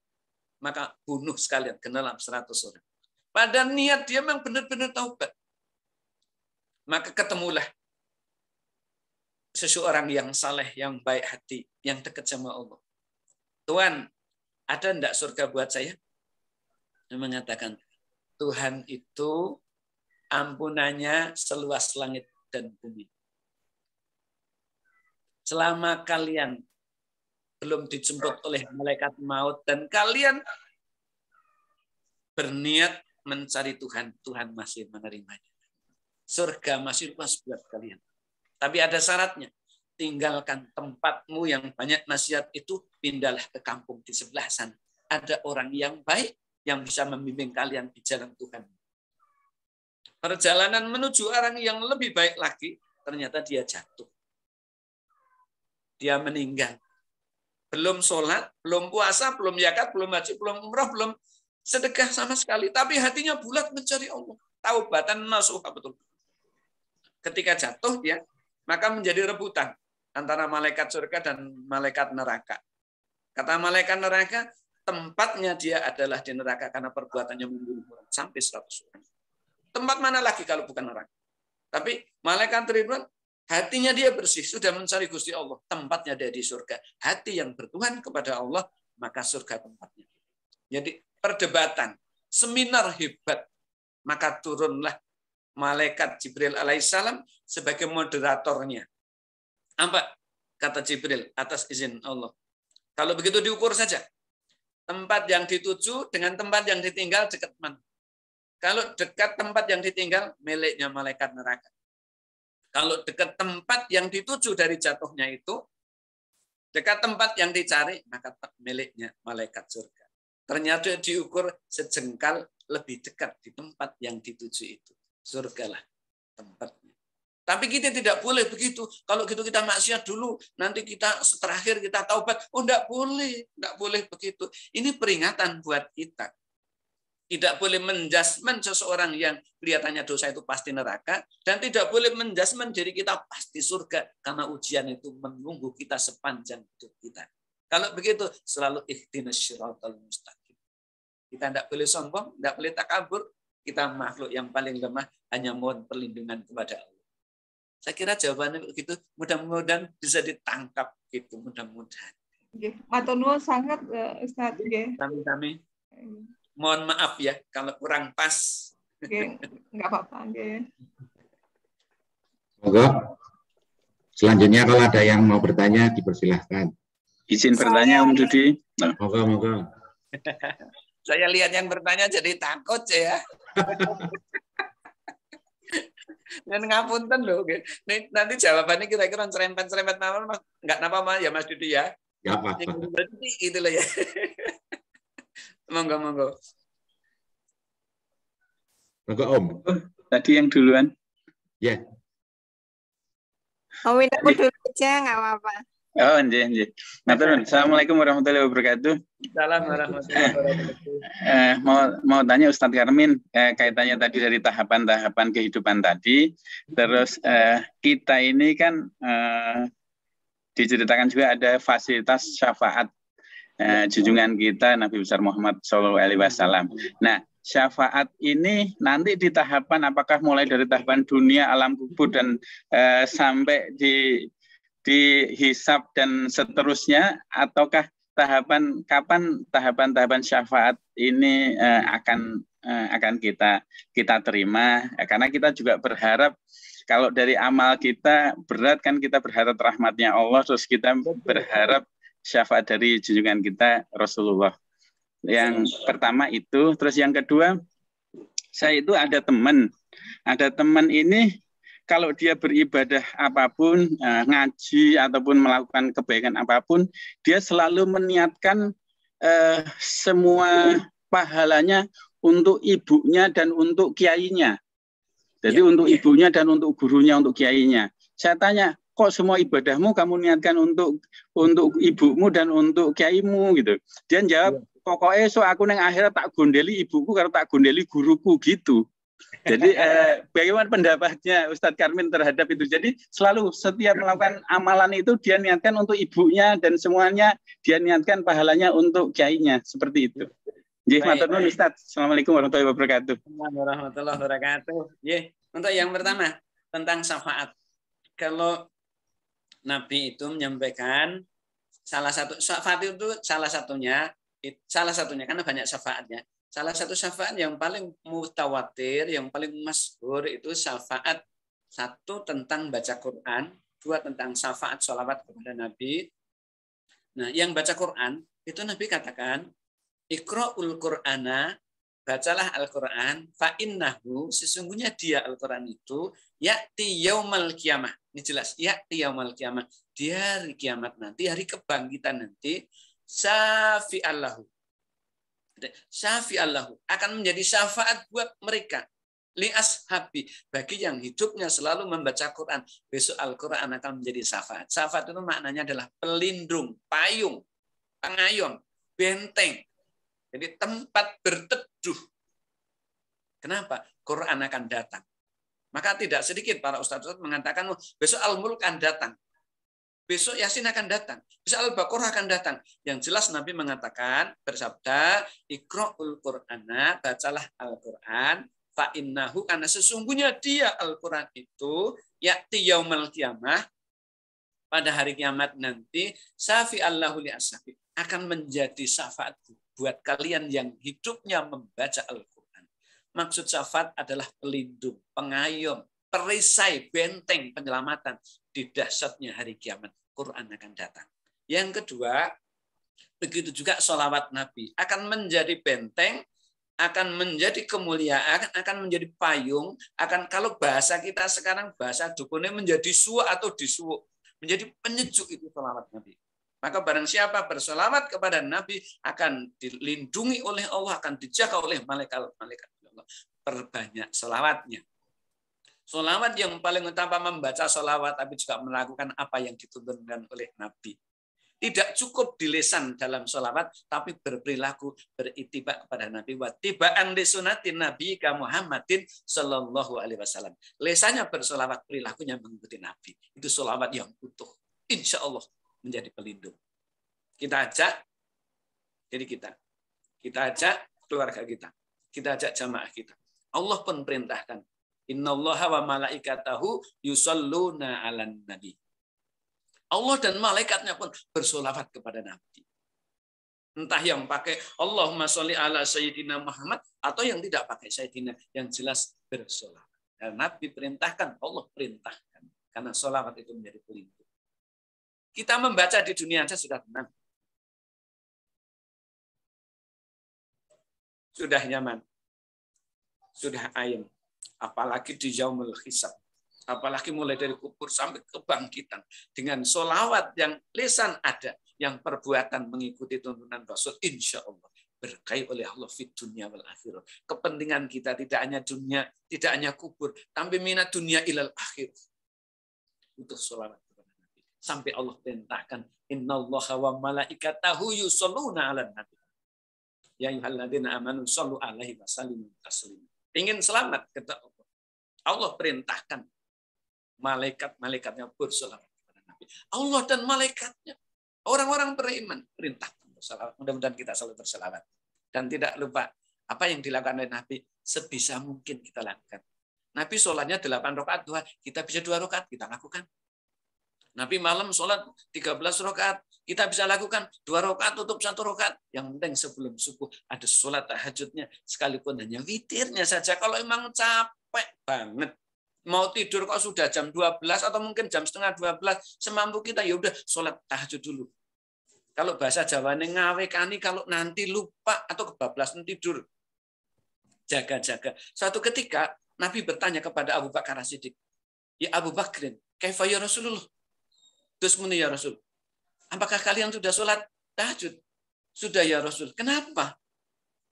maka bunuh sekalian, genelam 100 orang. Pada niat dia memang benar-benar taubat. Maka ketemulah seseorang yang saleh, yang baik hati, yang dekat sama Allah. Tuhan, ada enggak surga buat saya? Dia mengatakan, Tuhan itu ampunannya seluas langit dan bumi. Selama kalian belum dijemput oleh malaikat maut dan kalian berniat mencari Tuhan, Tuhan masih menerimanya. Surga masih luas buat kalian. Tapi ada syaratnya. Tinggalkan tempatmu yang banyak maksiat itu, pindahlah ke kampung di sebelah sana. Ada orang yang baik yang bisa membimbing kalian di jalan Tuhan. Perjalanan menuju orang yang lebih baik lagi, ternyata dia jatuh. Dia meninggal. Belum sholat, belum puasa, belum zakat, belum haji, belum umrah, belum sedekah sama sekali. Tapi hatinya bulat mencari Allah. Taubatan nasuha betul. Ketika jatuh dia, maka menjadi rebutan antara malaikat surga dan malaikat neraka. Kata malaikat neraka, tempatnya dia adalah di neraka karena perbuatannya membunuh orang sampai 100 orang. Tempat mana lagi kalau bukan neraka? Tapi malaikat Ridwan, hatinya dia bersih, sudah mencari Gusti Allah. Tempatnya dia di surga. Hati yang bertuhan kepada Allah, maka surga tempatnya. Jadi perdebatan, seminar hebat. Maka turunlah malaikat Jibril alaihissalam sebagai moderatornya. Apa kata Jibril atas izin Allah? Kalau begitu diukur saja. Tempat yang dituju dengan tempat yang ditinggal dekat mana? Kalau dekat tempat yang ditinggal, miliknya malaikat neraka. Kalau dekat tempat yang dituju dari jatuhnya itu, dekat tempat yang dicari, maka miliknya malaikat surga. Ternyata diukur sejengkal lebih dekat di tempat yang dituju itu. Surgalah tempatnya. Tapi kita tidak boleh begitu. Kalau gitu kita maksiat dulu, nanti kita terakhir kita taubat. Oh, enggak boleh begitu. Ini peringatan buat kita. Tidak boleh menjudgment seseorang yang kelihatannya dosa itu pasti neraka, dan tidak boleh menjudgment diri kita pasti surga, karena ujian itu menunggu kita sepanjang hidup kita. Kalau begitu selalu ihdinas syiratal mustaqim. Kita tidak boleh sombong, tidak boleh takabur. Kita makhluk yang paling lemah, hanya mohon perlindungan kepada Allah. Saya kira jawabannya begitu. Mudah-mudahan bisa ditangkap gitu. Mudah-mudahan. Matur nuwun sangat Ustaz. Kami. Mohon maaf ya kalau kurang pas. Enggak apa-apa. Semoga selanjutnya kalau ada yang mau bertanya dipersilahkan. Izin bertanya Om Dudi. Moga. Saya lihat yang bertanya jadi takut ya. Dan ngapunten loh. Nanti jawabannya kira-kira cerempet-cerempet nama enggak napa ya Mas Dudi ya. Enggak apa-apa. Berarti gitu loh ya. Monggo. Monggo Om. Tadi yang duluan. Ya. Om aku dulu aja nggak apa-apa. Oh, nggih. Assalamualaikum warahmatullahi wabarakatuh. Assalamualaikum warahmatullahi wabarakatuh. Mau tanya Ustadz Karmin, kaitannya tadi dari tahapan-tahapan kehidupan tadi. Terus kita ini kan diceritakan juga ada fasilitas syafaat junjungan kita Nabi besar Muhammad SAW. Nah, syafaat ini nanti di tahapan apakah mulai dari tahapan dunia alam kubur dan sampai di hisab dan seterusnya, ataukah kapan tahapan syafaat ini akan kita terima? Karena kita juga berharap kalau dari amal kita berat kan, kita berharap rahmatnya Allah, terus kita berharap syafaat dari junjungan kita Rasulullah. Yang pertama itu, terus yang kedua, saya itu ada teman ini kalau dia beribadah apapun, ngaji ataupun melakukan kebaikan apapun, dia selalu meniatkan semua pahalanya untuk ibunya dan untuk kiainya. Jadi untuk ibunya dan untuk gurunya, untuk kiainya. Saya tanya, kok semua ibadahmu kamu niatkan untuk ibumu dan untuk kiaimu gitu? Dia jawab, pokoknya so aku neng akhirat tak gondeli ibuku kalau tak gondeli guruku gitu. Jadi bagaimana pendapatnya Ustadz Karmin terhadap itu? Jadi selalu setiap melakukan amalan itu dia niatkan untuk ibunya dan semuanya dia niatkan pahalanya untuk kiainya, seperti itu. Nggih, matur nuwun Ustadz. Assalamualaikum warahmatullahi wabarakatuh. Warahmatullahi wabarakatuh. Untuk yang pertama tentang syafaat. Kalau Nabi itu menyampaikan salah satu syafaat itu salah satunya karena banyak syafaatnya. Salah satu syafaat yang paling mutawatir, yang paling masyhur itu syafaat satu tentang baca Quran, dua tentang syafaat sholawat kepada Nabi. Nah, yang baca Quran itu Nabi katakan, Iqra'ul Qur'ana, bacalah Al-Quran, fa innahu, sesungguhnya dia Al-Quran itu, ya'ti yaumal qiyamah. Ini jelas, ya'ti yaumal qiyamah. Di hari kiamat nanti, hari kebangkitan nanti, syafi'allahu. Syafi'allahu akan menjadi syafaat buat mereka. Li ashabi, bagi yang hidupnya selalu membaca Quran, besok Al-Quran akan menjadi syafaat. Syafaat itu maknanya adalah pelindung, payung, pengayom, benteng. Jadi tempat berteduh. Kenapa? Quran akan datang. Maka tidak sedikit para ustadz mengatakan besok Al-Mulk akan datang. Besok Yasin akan datang. Besok Al-Baqarah akan datang. Yang jelas Nabi mengatakan, bersabda, Iqra'ul Qur'ana, bacalah Al-Quran, fa innahu, karena sesungguhnya dia Al-Quran itu, ya'ti yaumal qiyamah, pada hari kiamat nanti, syafi'allahu li ashabi, akan menjadi syafaat buat kalian yang hidupnya membaca Al-Quran. Maksud syafaat adalah pelindung, pengayom, perisai, benteng, penyelamatan di dahsyatnya hari kiamat. Quran akan datang. Yang kedua, begitu juga sholawat Nabi akan menjadi benteng, akan menjadi kemuliaan, akan menjadi payung, akan kalau bahasa kita sekarang bahasa dukunnya menjadi suwa atau disuwuk, menjadi penyejuk itu sholawat Nabi. Maka barang siapa bersolawat kepada Nabi akan dilindungi oleh Allah, akan dijaga oleh malaikat-malaikat Allah. Perbanyak solawatnya. Solawat yang paling utama membaca solawat, tapi juga melakukan apa yang dituntunkan oleh Nabi. Tidak cukup di lisan dalam solawat, tapi berperilaku, beritibak kepada Nabi. Wattiba'an li sunatin Nabi ka Muhammadin sallallahu alaihi wasallam. Lisannya bersolawat, perilakunya mengikuti Nabi. Itu solawat yang utuh. Insya Allah menjadi pelindung. Kita ajak diri kita. Kita ajak keluarga kita. Kita ajak jamaah kita. Allah pun perintahkan. Innallaha wa malaikatahu yusalluna 'alan nabi. Allah dan malaikatnya pun bersolawat kepada Nabi. Entah yang pakai Allahumma sholli ala sayyidina Muhammad atau yang tidak pakai sayyidina, yang jelas bersolawat. Dan Nabi perintahkan, Allah perintahkan. Karena solawat itu menjadi pelindung. Kita membaca di dunia saja sudah tenang. Sudah nyaman. Sudah ayem. Apalagi di yaumul hisab. Apalagi mulai dari kubur sampai kebangkitan. Dengan solawat yang lisan ada. Yang perbuatan mengikuti tuntunan Rasul. Insya Allah. Berkahi oleh Allah fit dunia wal akhirah. Kepentingan kita tidak hanya dunia, tidak hanya kubur. Tapi minat dunia ilal akhir. Untuk solawat. Sampai Allah perintahkan. Innallaha wa malaikatahu yusholluna 'alan nabi. Ya ayyuhalladzina amanu shollu 'alaihi wa sallimu taslima. Ingin selamat, kata Allah. Allah perintahkan malaikat-malaikatnya bersolawat kepada Nabi. Allah dan malaikatnya, orang-orang beriman, perintahkan bersolawat. Mudah-mudahan kita selalu bersolawat. Dan tidak lupa, apa yang dilakukan oleh Nabi, sebisa mungkin kita lakukan. Nabi sholatnya 8 rakaat, kita bisa 2 rakaat, kita lakukan. Nabi malam sholat 13 rakaat. Kita bisa lakukan 2 rakaat tutup 1 rakaat. Yang penting sebelum subuh ada sholat tahajudnya. Sekalipun hanya witirnya saja. Kalau emang capek banget. Mau tidur kok sudah jam 12 atau mungkin jam setengah 12. Semampu kita ya udah sholat tahajud dulu. Kalau bahasa Jawanya ngawekani kalau nanti lupa atau kebablasan tidur. Jaga-jaga. Suatu ketika Nabi bertanya kepada Abu Bakar As-Siddiq. Ya Abu Bakrin, kaifa ya Rasulullah? Terus muni ya Rasul, apakah kalian sudah sholat tahajud? Sudah ya Rasul. Kenapa?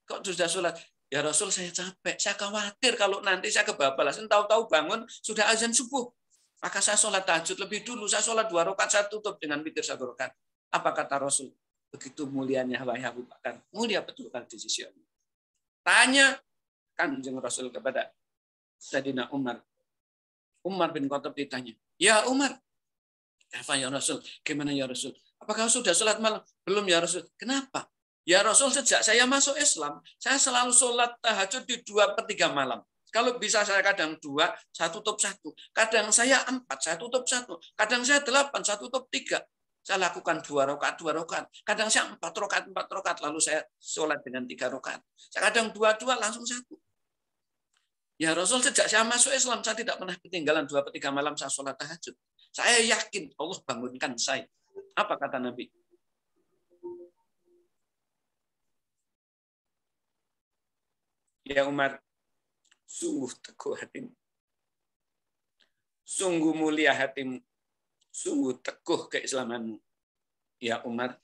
Kok sudah sholat? Ya Rasul, saya capek. Saya khawatir kalau nanti saya kebablasan, tahu-tahu bangun sudah azan subuh. Maka saya sholat tahajud lebih dulu. Saya sholat 2 rakaat, saya tutup dengan witir 1 rakaat. Apa kata Rasul? Begitu mulianya wahai Abu Bakar. Mulia betul kan di sisi Allah. Tanya Kanjeng Rasul kepada Sayyidina Umar. Umar bin Khattab ditanya, ya Umar, apa ya Rasul? Gimana ya Rasul? Apakah sudah sholat malam? Belum ya Rasul. Kenapa? Ya Rasul, sejak saya masuk Islam, saya selalu sholat tahajud di 2/3 malam. Kalau bisa saya kadang 2, saya tutup 1. Kadang saya 4, saya tutup 1. Kadang saya 8, saya tutup 3. Saya lakukan 2 rakaat, 2 rakaat. Kadang saya 4 rakaat, 4 rakaat. Lalu saya sholat dengan 3 rakaat. Saya kadang 2 langsung 1. Ya Rasul, sejak saya masuk Islam, saya tidak pernah ketinggalan 2/3 malam saya sholat tahajud. Saya yakin Allah bangunkan saya. Apa kata Nabi? Ya Umar, sungguh teguh hatimu. Sungguh mulia hatimu. Sungguh teguh keislamanmu. Ya Umar,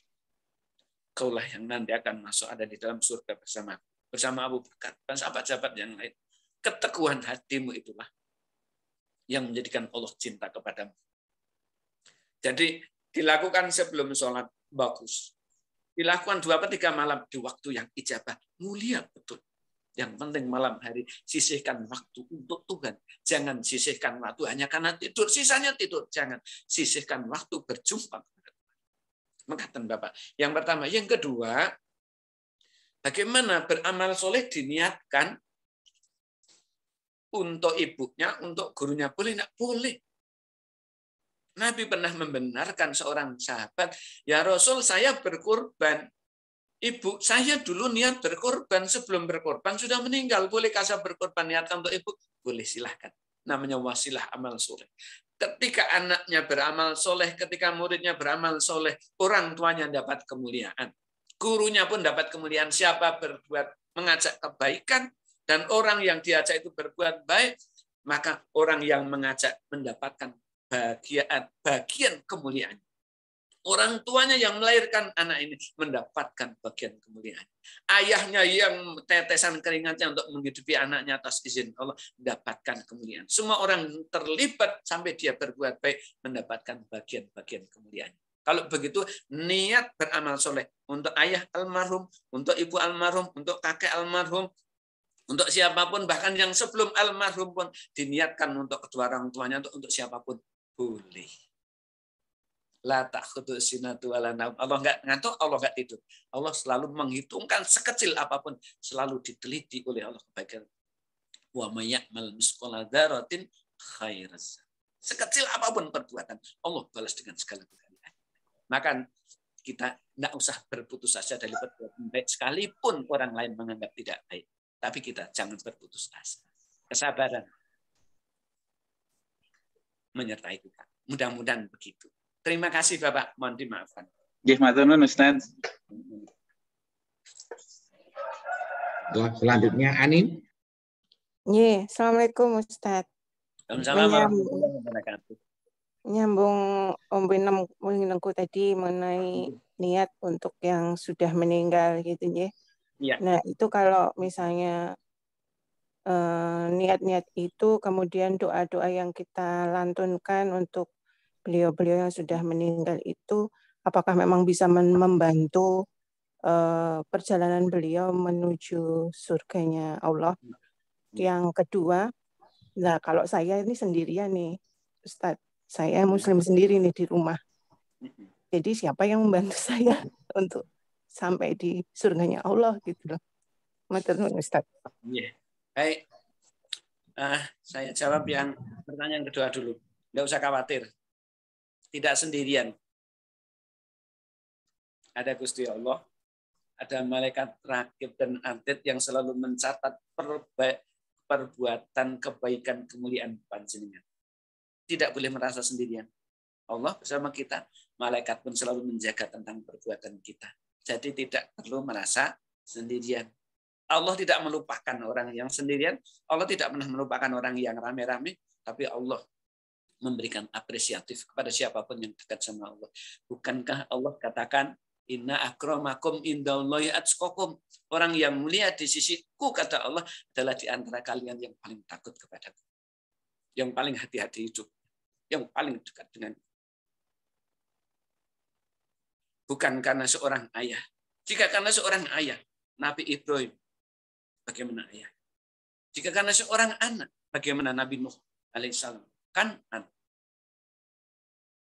kaulah yang nanti akan masuk ada di dalam surga bersama Abu Bakar dan sahabat-sahabat yang lain. Keteguhan hatimu itulah yang menjadikan Allah cinta kepadamu. Jadi dilakukan sebelum sholat, bagus. Dilakukan 2/3 malam di waktu yang ijabah, mulia betul. Yang penting malam hari, sisihkan waktu untuk Tuhan. Jangan sisihkan waktu hanya karena tidur, sisanya tidur. Jangan sisihkan waktu berjumpa kepada Tuhan. Mengatakan Bapak. Yang pertama. Yang kedua, bagaimana beramal soleh diniatkan untuk ibunya, untuk gurunya. Boleh enggak? Boleh. Nabi pernah membenarkan seorang sahabat, ya Rasul, saya berkorban. Ibu saya dulu niat berkorban, sebelum berkorban sudah meninggal. Bolehkah saya berkorban niatkan untuk ibu? Boleh, silahkan. Namanya wasilah amal soleh. Ketika anaknya beramal soleh, ketika muridnya beramal soleh, orang tuanya dapat kemuliaan. Gurunya pun dapat kemuliaan. Siapa berbuat mengajak kebaikan, dan orang yang diajak itu berbuat baik, maka orang yang mengajak mendapatkan bagian kemuliaan. Orang tuanya yang melahirkan anak ini mendapatkan bagian kemuliaan. Ayahnya yang tetesan keringatnya untuk menghidupi anaknya atas izin Allah mendapatkan kemuliaan. Semua orang terlibat sampai dia berbuat baik mendapatkan bagian-bagian kemuliaan. Kalau begitu niat beramal soleh untuk ayah almarhum, untuk ibu almarhum, untuk kakek almarhum, untuk siapapun, bahkan yang sebelum almarhum pun diniatkan untuk kedua orang tuanya, untuk siapapun boleh. La ta'khudhu sinatu wala naum. Allah enggak ngantuk, Allah enggak tidur. Allah selalu menghitungkan sekecil apapun, selalu diteliti oleh Allah kebaikan. Wa may ya'mal misqala dzarratin khairan. Sekecil apapun perbuatan, Allah balas dengan segala kebaikan. Maka kita enggak usah berputus asa dari perbuatan baik sekalipun orang lain menganggap tidak baik. Tapi kita jangan berputus asa. Kesabaran menyertai kita. Mudah-mudahan begitu. Terima kasih Bapak, mohon dimaafkan. Nggih, matur nuwun Ustaz. Selanjutnya Anin. Nggih, Assalamualaikum Ustaz. Nyambung Om Binengku tadi mengenai niat untuk yang sudah meninggal gitu ya. Ya. Nah, itu kalau misalnya niat-niat itu kemudian doa-doa yang kita lantunkan untuk beliau-beliau yang sudah meninggal itu, apakah memang bisa membantu perjalanan beliau menuju surganya Allah? Yang kedua, nah kalau saya ini sendirian nih, Ustadz, saya Muslim sendiri nih di rumah. Jadi siapa yang membantu saya untuk sampai di surganya Allah gitu loh? Matur nuwun Ustadz. Yeah. Baik, saya jawab yang pertanyaan kedua dulu. Nggak usah khawatir. Tidak sendirian. Ada Gusti Allah, ada malaikat rakib dan atid yang selalu mencatat perbuatan kebaikan kemuliaan panjenengan. Tidak boleh merasa sendirian. Allah bersama kita, malaikat pun selalu menjaga tentang perbuatan kita. Jadi tidak perlu merasa sendirian. Allah tidak melupakan orang yang sendirian, Allah tidak pernah melupakan orang yang rame-rame, tapi Allah memberikan apresiatif kepada siapapun yang dekat sama Allah. Bukankah Allah katakan, inna akramakum indallahi atqakum. Orang yang mulia di sisiku, kata Allah, adalah di antara kalian yang paling takut kepadaku. Yang paling hati-hati hidup. Yang paling dekat dengan. Bukan karena seorang ayah. Jika karena seorang ayah, Nabi Ibrahim, bagaimana ayah? Jika karena seorang anak, Bagaimana Nabi Nuh alaihissalam? Kan'an.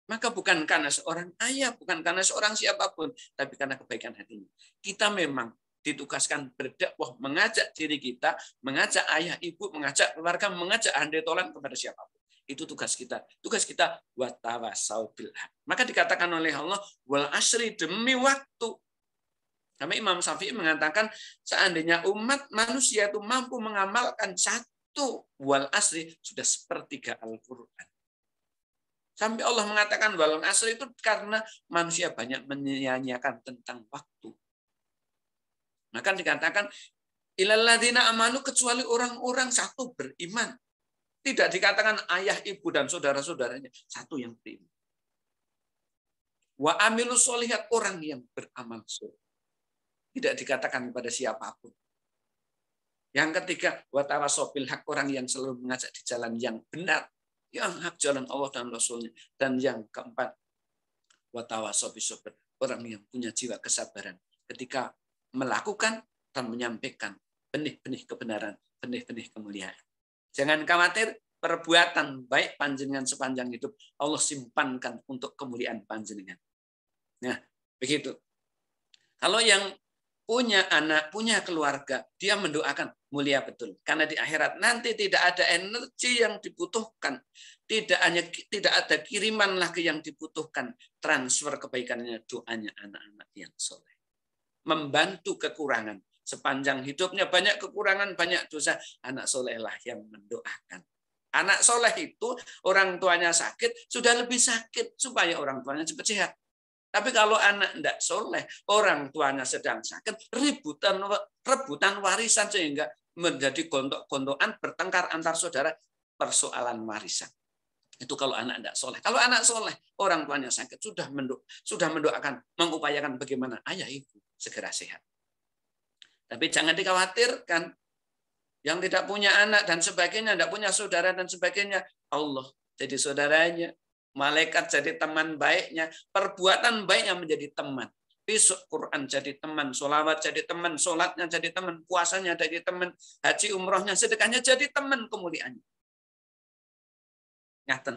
Maka bukan karena seorang ayah, bukan karena seorang siapapun, tapi karena kebaikan hatinya. Kita memang ditugaskan berdakwah, mengajak diri kita, mengajak ayah, ibu, mengajak keluarga, mengajak handai tolan kepada siapapun. Itu tugas kita. Tugas kita watawasau bil haq. Maka dikatakan oleh Allah, wal asri, demi waktu. Sampai Imam Syafi'i mengatakan, seandainya umat manusia itu mampu mengamalkan satu wal asri, sudah sepertiga Al-Quran. Sampai Allah mengatakan wal asri itu karena manusia banyak menyia-nyiakan tentang waktu. Maka dikatakan ilal ladzina amanu, kecuali orang-orang satu beriman. Tidak dikatakan ayah, ibu dan saudara-saudaranya, satu yang beriman. Wa amilus sholihat, orang yang beramal soleh. Tidak dikatakan kepada siapapun. Yang ketiga, wa tawassaw bil haq, orang yang selalu mengajak di jalan yang benar, yang hak jalan Allah dan Rasulnya. Dan yang keempat, watawassaw bis sabr, orang yang punya jiwa kesabaran ketika melakukan dan menyampaikan benih-benih kebenaran, benih-benih kemuliaan. Jangan khawatir, perbuatan baik panjenengan sepanjang hidup Allah simpankan untuk kemuliaan panjenengan. Nah, begitu. Kalau yang punya anak, punya keluarga, dia mendoakan mulia betul. Karena di akhirat nanti tidak ada energi yang dibutuhkan. Tidak ada kiriman lagi yang dibutuhkan. Transfer kebaikannya, doanya anak-anak yang soleh. Membantu kekurangan. Sepanjang hidupnya banyak kekurangan, banyak dosa. Anak solehlah yang mendoakan. Anak soleh itu orang tuanya sakit, sudah lebih sakit supaya orang tuanya cepat sehat. Tapi kalau anak tidak soleh, orang tuanya sedang sakit, rebutan warisan sehingga menjadi gontok-gontokan, bertengkar antar saudara, persoalan warisan. Itu kalau anak tidak soleh. Kalau anak soleh, orang tuanya sakit, sudah mendoakan, mengupayakan bagaimana ayah ibu segera sehat. Tapi jangan dikhawatirkan, yang tidak punya anak dan sebagainya, tidak punya saudara dan sebagainya, Allah jadi saudaranya. Malaikat jadi teman baiknya, perbuatan baiknya menjadi teman. Besok Quran jadi teman, sholawat jadi teman, sholatnya jadi teman, puasanya jadi teman, haji umrohnya, sedekahnya jadi teman kemuliaannya. Ngaten.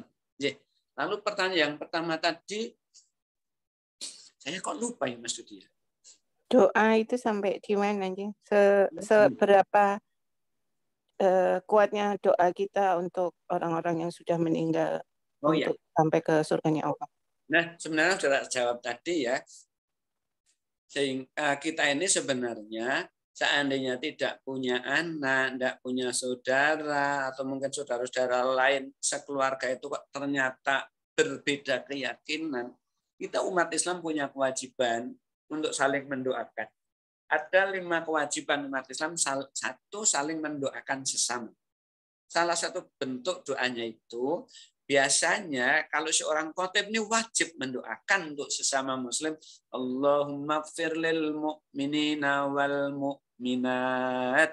Lalu pertanyaan yang pertama tadi, saya kok lupa ya Mas Dudi. Doa itu sampai di mana? Seberapa kuatnya doa kita untuk orang-orang yang sudah meninggal? Untuk sampai ke surganya Allah. Nah, sebenarnya sudah jawab tadi ya. Sehingga kita ini sebenarnya seandainya tidak punya anak, tidak punya saudara, atau mungkin saudara-saudara lain sekeluarga itu kok ternyata berbeda keyakinan, kita umat Islam punya kewajiban untuk saling mendoakan. Ada 5 kewajiban umat Islam. 1, saling mendoakan sesama. Salah satu bentuk doanya itu, biasanya kalau seorang khotib ini wajib mendoakan untuk sesama muslim, Allahumma gfir lil mu'minina wal mu'minat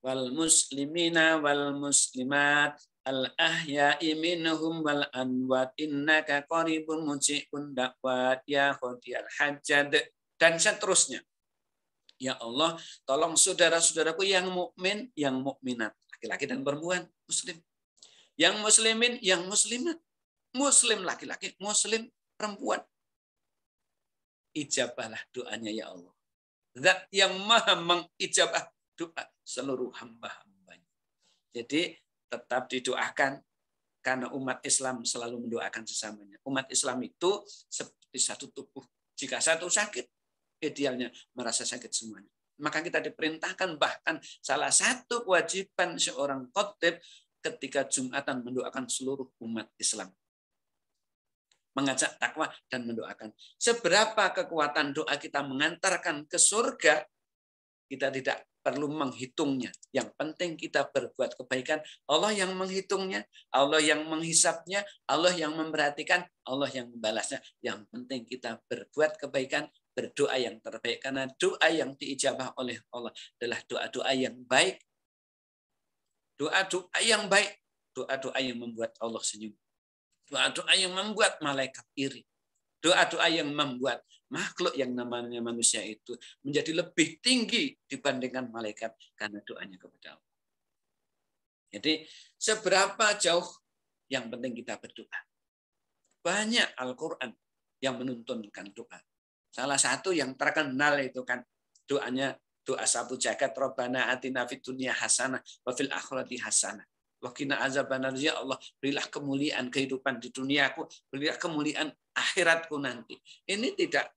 wal muslimina wal muslimat al ahya'i minhum wal anwat innaka qaribun mujibun da'wat ya qadiyal hajjad, dan seterusnya. Ya Allah, tolong saudara-saudaraku yang mukmin, yang mukminat, laki-laki dan perempuan, muslim. Yang muslimin, yang muslimat. Muslim laki-laki, muslim perempuan. Ijabahlah doanya ya Allah. Zat yang maha mengijabah doa seluruh hamba-hambanya. Jadi tetap didoakan karena umat Islam selalu mendoakan sesamanya. Umat Islam itu seperti satu tubuh. Jika satu sakit, idealnya merasa sakit semuanya. Maka kita diperintahkan, bahkan salah satu kewajiban seorang khotib ketika Jumatan mendoakan seluruh umat Islam. Mengajak takwa dan mendoakan. Seberapa kekuatan doa kita mengantarkan ke surga, kita tidak perlu menghitungnya. Yang penting kita berbuat kebaikan. Allah yang menghitungnya, Allah yang menghisapnya, Allah yang memperhatikan, Allah yang membalasnya. Yang penting kita berbuat kebaikan, berdoa yang terbaik. Karena doa yang diijabah oleh Allah adalah doa-doa yang baik. Doa-doa yang baik, doa-doa yang membuat Allah senyum. Doa-doa yang membuat malaikat iri. Doa-doa yang membuat makhluk yang namanya manusia itu menjadi lebih tinggi dibandingkan malaikat karena doanya kepada Allah. Jadi seberapa jauh yang penting kita berdoa. Banyak Al-Quran yang menuntunkan doa. Salah satu yang terkenal itu kan doanya doa sapu jagat, Rabbana atina fid dunya hasanah wa fil akhirati hasanah wa qina azabannar. Ya Allah, berilah kemuliaan kehidupan di duniaku, berilah kemuliaan akhiratku nanti. Ini tidak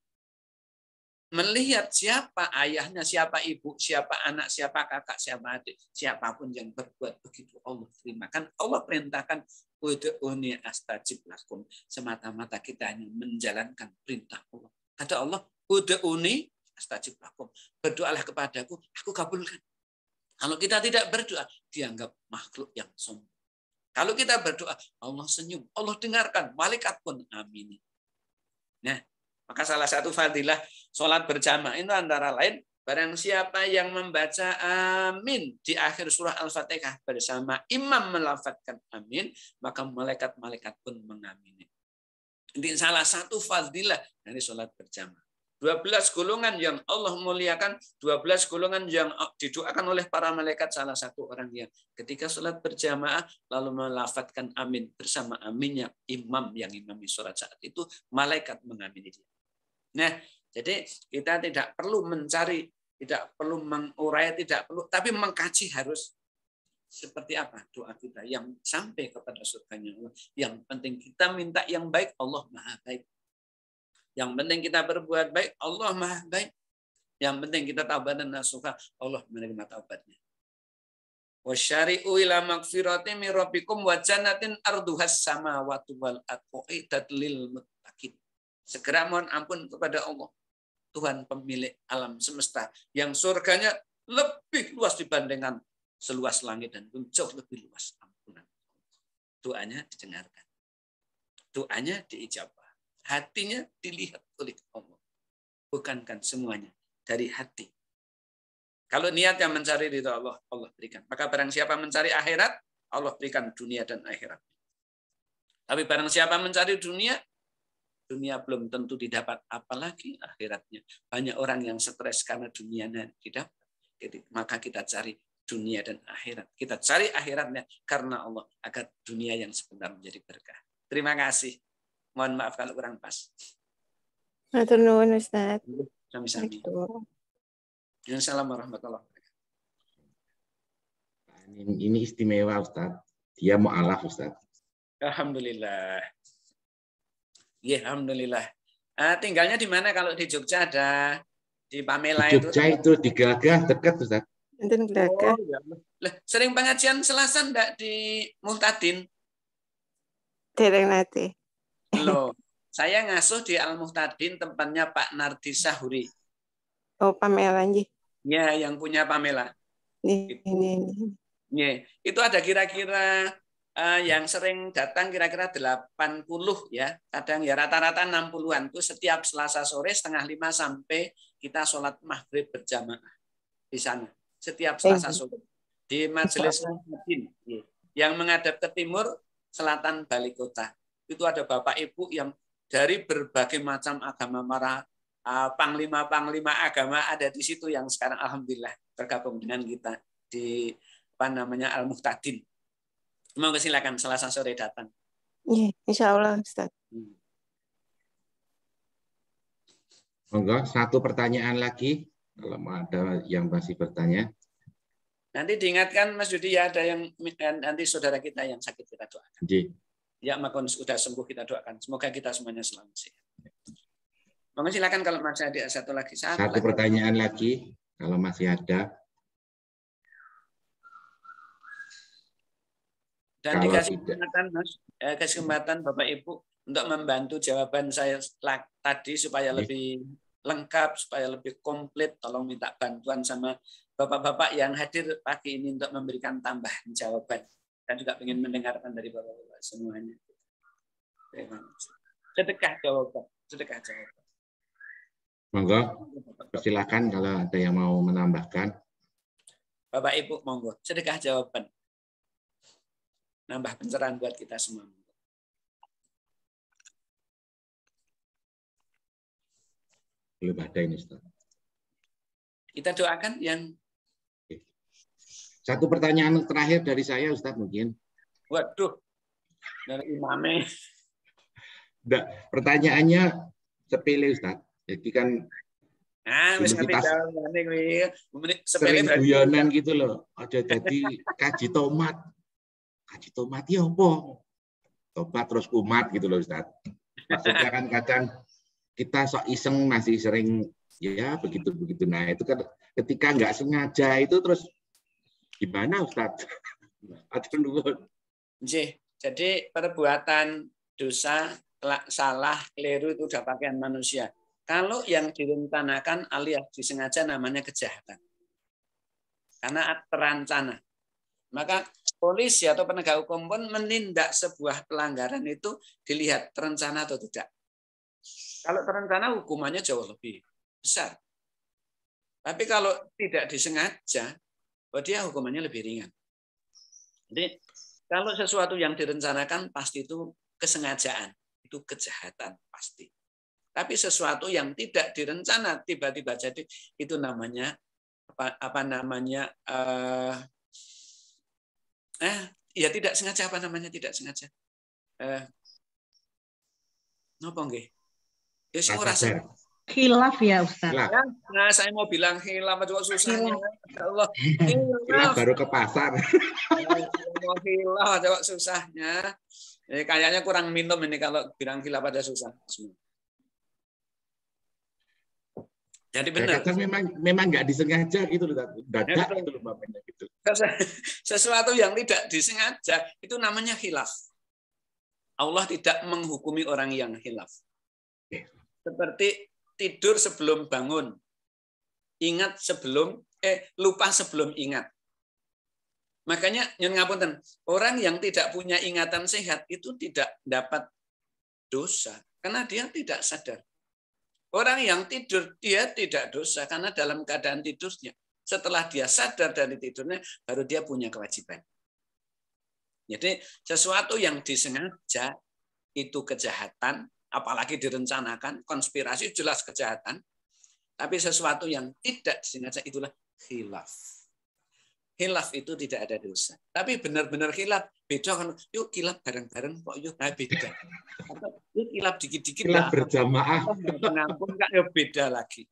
melihat siapa ayahnya, siapa ibu, siapa anak, siapa kakak, siapa adik, siapapun yang berbuat begitu Allah terima. Kan Allah perintahkan ud'uni astajib lakum. Semata-mata kita hanya menjalankan perintah Allah. Kata Allah, ud'uni astajib lakum. Berdoalah kepadaku, aku kabulkan. Kalau kita tidak berdoa, dianggap makhluk yang sombong. Kalau kita berdoa, Allah senyum, Allah dengarkan, malaikat pun amin. Nah, maka salah satu fadilah sholat berjamaah itu antara lain, barang siapa yang membaca amin di akhir surah Al-Fatihah bersama imam melafadzkan amin, maka malaikat-malaikat pun mengamini. Ini salah satu fadilah dari sholat berjamaah. 12 golongan yang Allah muliakan, 12 golongan yang didoakan oleh para malaikat, salah satu orang yang ketika sholat berjamaah lalu melafadzkan amin bersama aminnya imam yang imami sholat saat itu, malaikat mengamini dia. Nah, jadi kita tidak perlu mencari, tidak perlu mengurai, tidak perlu, tapi mengkaji harus seperti apa doa kita yang sampai kepada surganya Allah. Yang penting kita minta yang baik, Allah Maha Baik. Yang penting kita berbuat baik, Allah Maha Baik. Yang penting kita taubat dan nasuha, Allah menerima taubatnya. Wasyari'u ila magfirati min rabbikum wa jannatin arduhas samawati wal ardu uiddat lil muttaqin. Segera mohon ampun kepada Allah, Tuhan pemilik alam semesta, yang surganya lebih luas dibandingkan seluas langit dan bumi, jauh lebih luas ampunan. Doanya didengarkan. Doanya diijabah. Hatinya dilihat oleh Allah. Bukankan semuanya dari hati. Kalau niatnya mencari ridha Allah, Allah berikan. Maka barang siapa mencari akhirat, Allah berikan dunia dan akhirat. Tapi barang siapa mencari dunia, dunia belum tentu didapat, apalagi akhiratnya. Banyak orang yang stres karena dunianya didapat. Maka kita cari dunia dan akhirat. Kita cari akhiratnya karena Allah, agar dunia yang sebentar menjadi berkah. Terima kasih. Mohon maaf kalau kurang pas. Matur nuwun Ustaz. Sami-sami. Assalamualaikum warahmatullahi wabarakatuh. Ini istimewa Ustaz. Dia mu'alaf Ustaz. Alhamdulillah. Ya, alhamdulillah. Tinggalnya di mana kalau di Jogja ada di Pamela di Jogja itu di Gelagah dekat Ustaz. Enten Gelagah. Lah, sering pengajian Selasa enggak di Muhtadin? Dereng nate. Loh, saya ngasuh di Al-Muhtadin tempatnya Pak Nardi Sahuri. Oh, Pamela nggih. Ya, yang punya Pamela. Ini. Ya, itu ada kira-kira yang sering datang kira-kira 80 ya. Kadang ya rata-rata 60-an. Itu setiap Selasa sore 4:30 sampai kita sholat maghrib berjamaah di sana. Setiap Selasa sore. Di Majelis Muhtadin. Yang menghadap ke timur, selatan Bali Kota. Itu ada Bapak Ibu yang dari berbagai macam agama, para panglima-panglima agama ada di situ yang sekarang alhamdulillah bergabung dengan kita di Al-Muhtadin. Monggo silakan Selasa sore datang. Iya, insyaallah Ustaz. Monggo satu pertanyaan lagi kalau ada yang masih bertanya. Nanti diingatkan Mas Yudi ya, ada yang nanti saudara kita yang sakit kita doakan. Ji. Ya, maka sudah sembuh kita doakan. Semoga kita semuanya selamat sehat. Monggo silakan kalau masih ada satu lagi. Satu pertanyaan lagi kalau masih ada. Dan dikasih kesempatan Mas, kesempatan Bapak Ibu untuk membantu jawaban saya tadi supaya lebih lengkap, supaya lebih komplit. Tolong minta bantuan sama Bapak-bapak yang hadir pagi ini untuk memberikan tambahan jawaban. Dan juga ingin mendengarkan dari Bapak-bapak semuanya. Sedekah jawaban. Monggo, silakan kalau ada yang mau menambahkan. Bapak Ibu, monggo. Sedekah jawaban. Nambah pencerahan buat kita semua. Belum ada ini, Ustaz. Kita doakan yang Satu pertanyaan terakhir dari saya, Ustadz mungkin. Waduh, dari imame. Pertanyaannya sepele, Ustadz. Jadi kan kita sering guyonan gitu loh. Ada jadi kaji tomat. Kaji tomat ya apa? Tomat terus kumat gitu loh, Ustadz. Maksudnya kan kadang kita sok iseng masih sering ya begitu-begitu. Nah itu kan ketika nggak sengaja itu terus gimana, Ustadz? Jadi perbuatan dosa, salah, keliru itu udah pakaian manusia. Kalau yang direncanakan alias disengaja namanya kejahatan. Karena terancana. Maka polisi atau penegak hukum pun menindak sebuah pelanggaran itu dilihat terencana atau tidak. Kalau terencana hukumannya jauh lebih besar. Tapi kalau tidak disengaja, dia hukumannya lebih ringan. Jadi kalau sesuatu yang direncanakan pasti itu kesengajaan, itu kejahatan pasti. Tapi sesuatu yang tidak direncana tiba-tiba jadi itu namanya apa namanya ya tidak sengaja, apa namanya tidak sengaja. Napa nggih? Ya sing ora sengaja. Khilaf ya, Ustaz. Ya, nah, saya mau bilang khilaf aja susahnya. Ya Allah. Khilaf baru ke pasar. Mau khilaf aja susahnya. Kayaknya kurang minum ini kalau bilang khilaf aja susah. Jadi benar. Memang nggak disengaja gitu loh, dadak gitu loh bapaknya gitu. Sesuatu yang tidak disengaja itu namanya khilaf. Allah tidak menghukumi orang yang khilaf. Seperti tidur sebelum bangun, ingat sebelum lupa sebelum ingat. Makanya nyun ngapunten, orang yang tidak punya ingatan sehat itu tidak dapat dosa karena dia tidak sadar. Orang yang tidur dia tidak dosa karena dalam keadaan tidurnya. Setelah dia sadar dari tidurnya baru dia punya kewajiban. Jadi sesuatu yang disengaja itu kejahatan, apalagi direncanakan, konspirasi jelas kejahatan. Tapi sesuatu yang tidak disengaja itulah khilaf. Khilaf itu tidak ada dosa. Tapi benar-benar khilaf, beda kan. Yuk khilaf bareng-bareng kok yuk beda. Atau yuk khilaf dikit-dikit khilaf berjamaah. Pengampun kan ya beda lagi.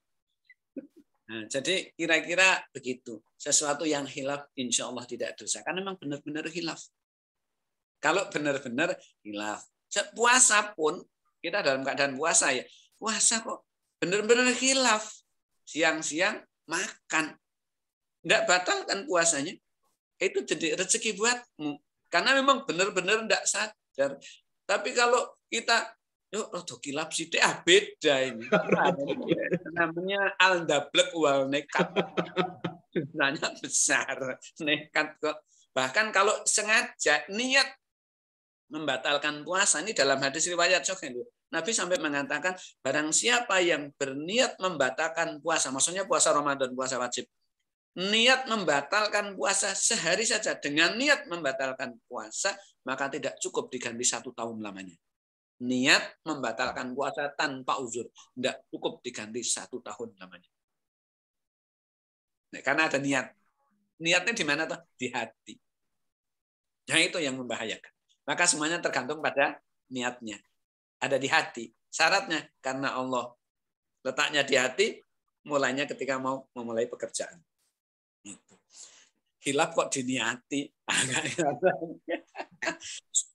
Nah, jadi kira-kira begitu. Sesuatu yang khilaf insya Allah tidak dosa. Karena memang benar-benar khilaf. Kalau benar-benar khilaf. Puasa pun, kita dalam keadaan puasa ya. Puasa kok benar-benar khilaf. Siang-siang makan. Tidak batal kan puasanya. Itu jadi rezeki buatmu. Karena memang benar-benar tidak sadar. Tapi kalau kita, yuk rodo kilap sithik beda ini. Namanya al-dablek wal nekat. Dosanya besar. Nekat kok. Bahkan kalau sengaja niat membatalkan puasa, ini dalam hadis riwayat Sahih. Nabi sampai mengatakan, barang siapa yang berniat membatalkan puasa, maksudnya puasa Ramadan, puasa wajib, niat membatalkan puasa sehari saja dengan niat membatalkan puasa, maka tidak cukup diganti 1 tahun lamanya. Niat membatalkan puasa tanpa uzur, tidak cukup diganti 1 tahun lamanya. Nah, karena ada niat. Niatnya di mana tuh? Di hati. Nah itu yang membahayakan. Maka semuanya tergantung pada niatnya. Ada di hati. Syaratnya karena Allah letaknya di hati, mulainya ketika mau memulai pekerjaan. Khilaf kok diniati.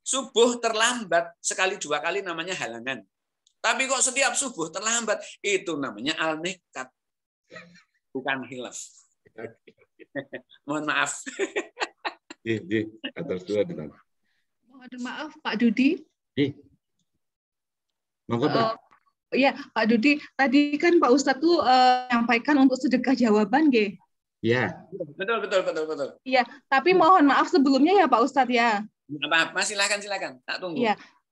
Subuh terlambat sekali 2 kali namanya halangan. Tapi kok setiap subuh terlambat itu namanya al-nekat. Bukan khilaf. Mohon maaf. Mohon maaf Pak Dudi. Ya Pak Dudi, tadi kan Pak Ustadz tuh menyampaikan untuk sedekah jawaban, nggih. Iya. Betul. Iya, tapi mohon maaf sebelumnya ya Pak Ustadz ya. Apa? Silakan. Tak tunggu.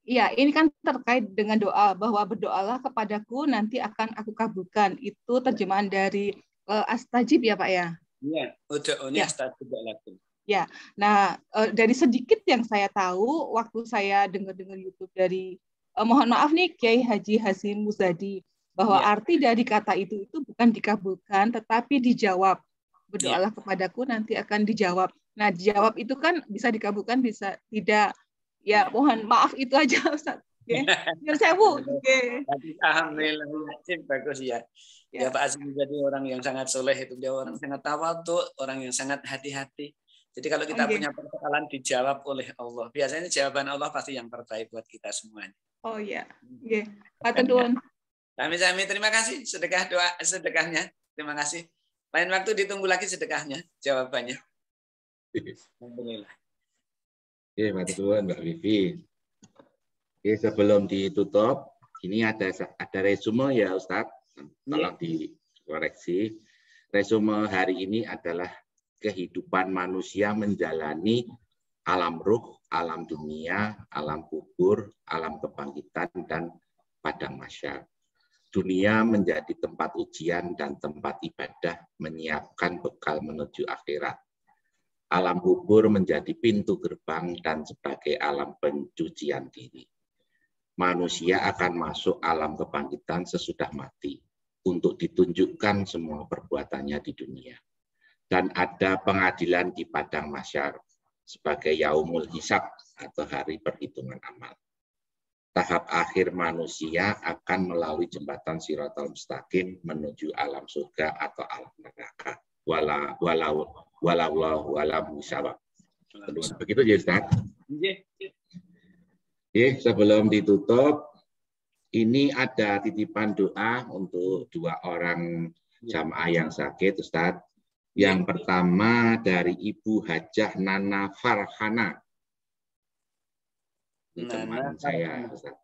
Iya, ini kan terkait dengan doa bahwa berdoalah kepadaku nanti akan aku kabulkan. Itu terjemahan dari Astajib ya Pak ya. Iya, ud'uni astajib lakum. Ya, nah dari sedikit yang saya tahu waktu saya dengar YouTube dari mohon maaf nih Kiai Haji Hasim Muzadi bahwa arti dari kata itu bukan dikabulkan tetapi dijawab. berdoalah kepadaku nanti akan dijawab. Nah, dijawab itu kan bisa dikabulkan, bisa tidak. Ya, mohon maaf itu aja, Ustaz. Oke. Nyuwun sewu. Oke. Alhamdulillah, bagus ya. Ya Pak Azmi jadi orang yang sangat soleh itu, dia orang sangat tawadhu, orang yang sangat hati-hati. Jadi kalau kita punya persoalan dijawab oleh Allah. Biasanya jawaban Allah pasti yang terbaik buat kita semuanya. Oh iya. Nggih. Matur nuwun. Sami-sami, terima kasih sedekah doa sedekahnya. Terima kasih. Lain waktu ditunggu lagi sedekahnya, jawabannya. Alhamdulillah. Oke, matur nuwun Mbak Vivi. Oke, sebelum ditutup, ini ada resume ya Ustadz. Tolong dikoreksi. Resume hari ini adalah kehidupan manusia menjalani alam ruh, alam dunia, alam kubur, alam kebangkitan, dan padang mahsyar. Dunia menjadi tempat ujian dan tempat ibadah, menyiapkan bekal menuju akhirat. Alam kubur menjadi pintu gerbang dan sebagai alam pencucian diri. Manusia akan masuk alam kebangkitan sesudah mati untuk ditunjukkan semua perbuatannya di dunia. Dan ada pengadilan di padang mahsyar sebagai yaumul hisab atau hari perhitungan amal. Tahap akhir manusia akan melalui jembatan Shiratal Mustaqim menuju alam surga atau alam neraka. Walau sawab. Begitu ya Ustaz? Sebelum ditutup, ini ada titipan doa untuk 2 orang jamaah yang sakit, Ustaz. Yang pertama dari Ibu Hajah Nana Farhana. Ini teman saya, Ustaz.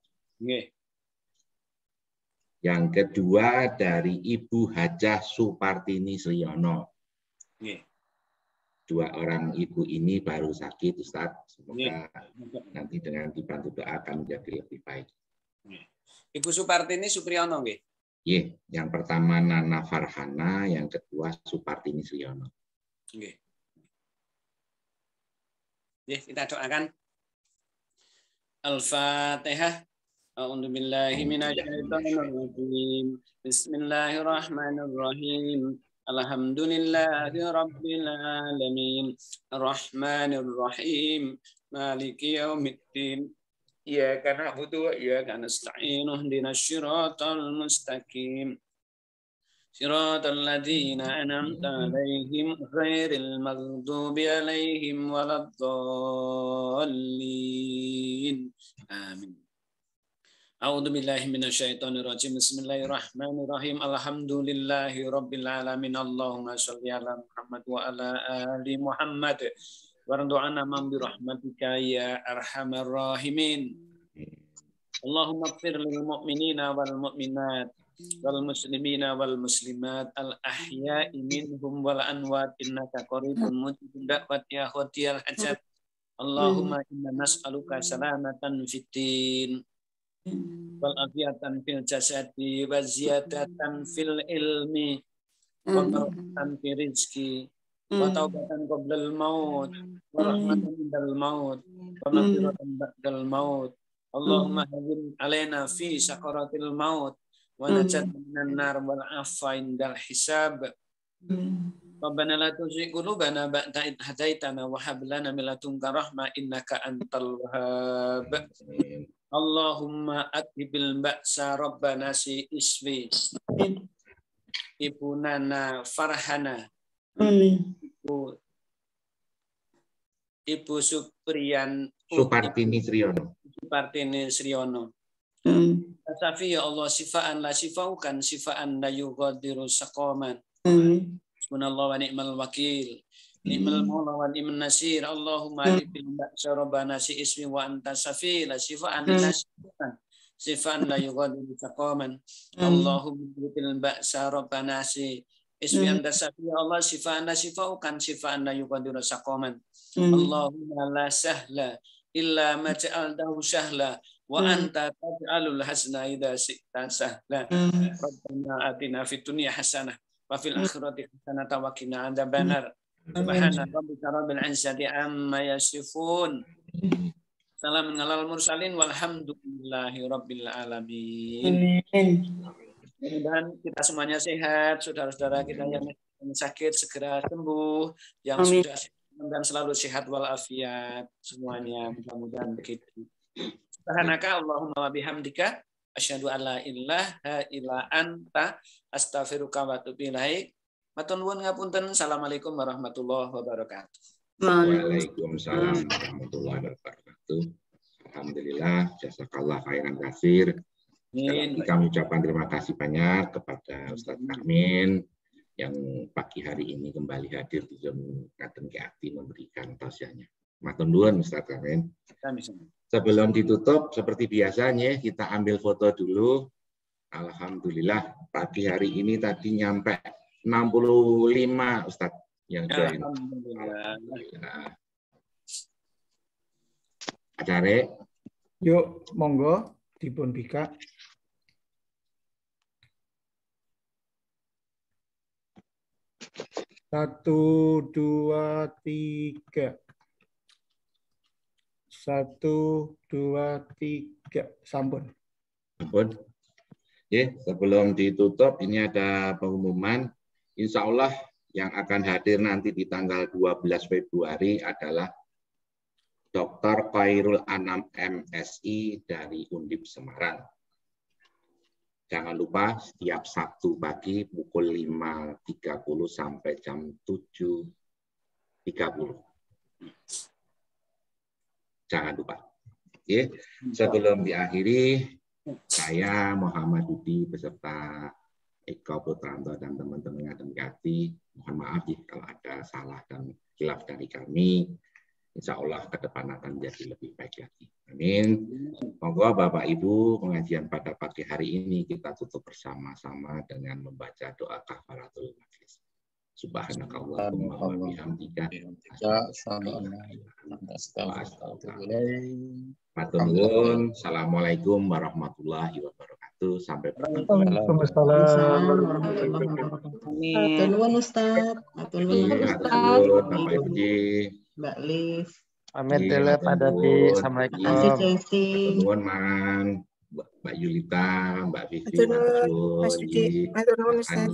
Yang kedua dari Ibu Hajah Supartini Sriono. 2 orang ibu ini baru sakit, Ustaz. Semoga nanti dengan dibantu doa akan menjadi lebih baik. Ibu Supartini Supriyono, nggih. Yang pertama Nana Farhana, yang kedua Supartini Sriono. Nggih. Kita doakan. Al-Fatihah. A'udzu billahi minasyaitonir rajim. Bismillahirrahmanirrahim. Alhamdulillahi Rabbil Alamin. Ar-Rahmanir Rahim. Maliki Yaumiddin. Iyyaka na'budu wa iyyaka nasta'in. Ihdinas siratal mustaqim. Siratal ladzina an'amta 'alaihim ghairil maghdubi 'alaihim waladdallin. Amin. A'udzu billahi minasyaitonir rajim. Bismillahirrahmanirrahim. Alhamdulillahi rabbil alamin. Allahumma shalli ala Muhammad wa ala ali Muhammad. Wardu'ana man bi rahmatika ya arhamar rahimin. Allahumma ighfir lil mu'minina wal mu'minat wal muslimina wal muslimat al ahya'i minhum wal amwat innaka qaribun mujibud da'wat ya khatiyal hajat. Allahumma inna nas'aluka salamatan fid din wal afiyatan fil jasadi wa ziyadatan fil ilmi wa barakatan fil rizqi wa taubatan qablal maut wa rahmatan indal maut wa maghfiratan ba'dal maut. Allahumma hawwin alaina fi sakaratil maut wa najatan minan nar wal afwa indal hisab. Rabbana la tuzigh qulubana ba'da idh hadaitana wa hab lana min ladunka rahmah innaka antal wahhab. Allahumma athibil ba'sa rabbana si iswi. Ibu Nana Farhana. Ibu Supartini Sriono. Supartini Sriono. Safi ya Allah, sifaan la sifaukan, sifaan la yughadiru saqaman. Subhanallah wa ni'mal wakil. Ni'mal maula wa ni'man nasir. Allahumma alibil ba'sa rabbana si ismi wa anta safi la sifaan la sifaan la yughadiru saqaman. Allahumma alibil ba'sa rabbana si ismi anta safi ya Allah, sifaan la sifaukan, sifaan la yughadiru saqaman. Allahumma la sahla illa ma ja'altahu sahla wa anta taj'alul hasna idza syi'ta sahla. Rabbana atina fid dunya hasanah wa fil akhirati hasanah wa qina adzabannar. Subhana rabbika rabbil izzati amma yasifun. Salamun alal mursalin walhamdulillahi rabbil alamin. Mudah-mudahan kita semuanya sehat, saudara-saudara kita yang yang sakit segera sembuh, yang Amin. sudah dan selalu sehat walafiat semuanya, mudah-mudahan begitu. Subhanaka Allahumma wa bihamdika asyhadu an la ilaha illa anta astaghfiruka wa atubu ilaik. Matur nuwun ngapunten. Assalamualaikum warahmatullahi wabarakatuh. Waalaikumsalam warahmatullahi wabarakatuh. Alhamdulillah, jazakallah khairan katsir. Sekali lagi kami ucapkan terima kasih banyak kepada Ustadz Karmin yang pagi hari ini kembali hadir di Zoom Katen Keati memberikan tausiahnya. Matur nuwun Ustadz Karmin. Sebelum ditutup, seperti biasanya kita ambil foto dulu. Alhamdulillah, pagi hari ini tadi nyampe 65 Ustadz yang join. Alhamdulillah. Acare. Yuk, monggo dipun bika. Satu, dua, tiga. 1, 2, 3. Sampun. Sampun. Oke, sebelum ditutup ini ada pengumuman. Insya Allah yang akan hadir nanti di tanggal 12 Februari adalah Dr. Khairul Anam MSI dari Undip Semarang. Jangan lupa setiap Sabtu pagi pukul 5.30 sampai jam 7.30. Jangan lupa. Oke, sebelum diakhiri, saya Muhammad Budi beserta Eko Putranto dan teman-teman Katen Keati, mohon maaf kalau ada salah dan khilaf dari kami. Insya Allah ke depan akan menjadi lebih baik lagi. Amin. Monggo Bapak Ibu, pengajian pada pagi hari ini kita tutup bersama-sama dengan membaca doa kafaratul majlis. Subhanakallahumma wa bihamdika Assalamualaikum warahmatullahi wabarakatuh. Sampai bertemu. Waalaikumsalam warahmatullahi wabarakatuh. Matur nuwun Ustaz. Matur nuwun Bapak Ibu. Mbak Liv. Pamit dulu Pak Dodi. Assalamualaikum. Terima kasih Cesi. Nuwun Man, Mbak Yulita, Mbak Vivi, Mas Dudi, matur nuwun Ustaz.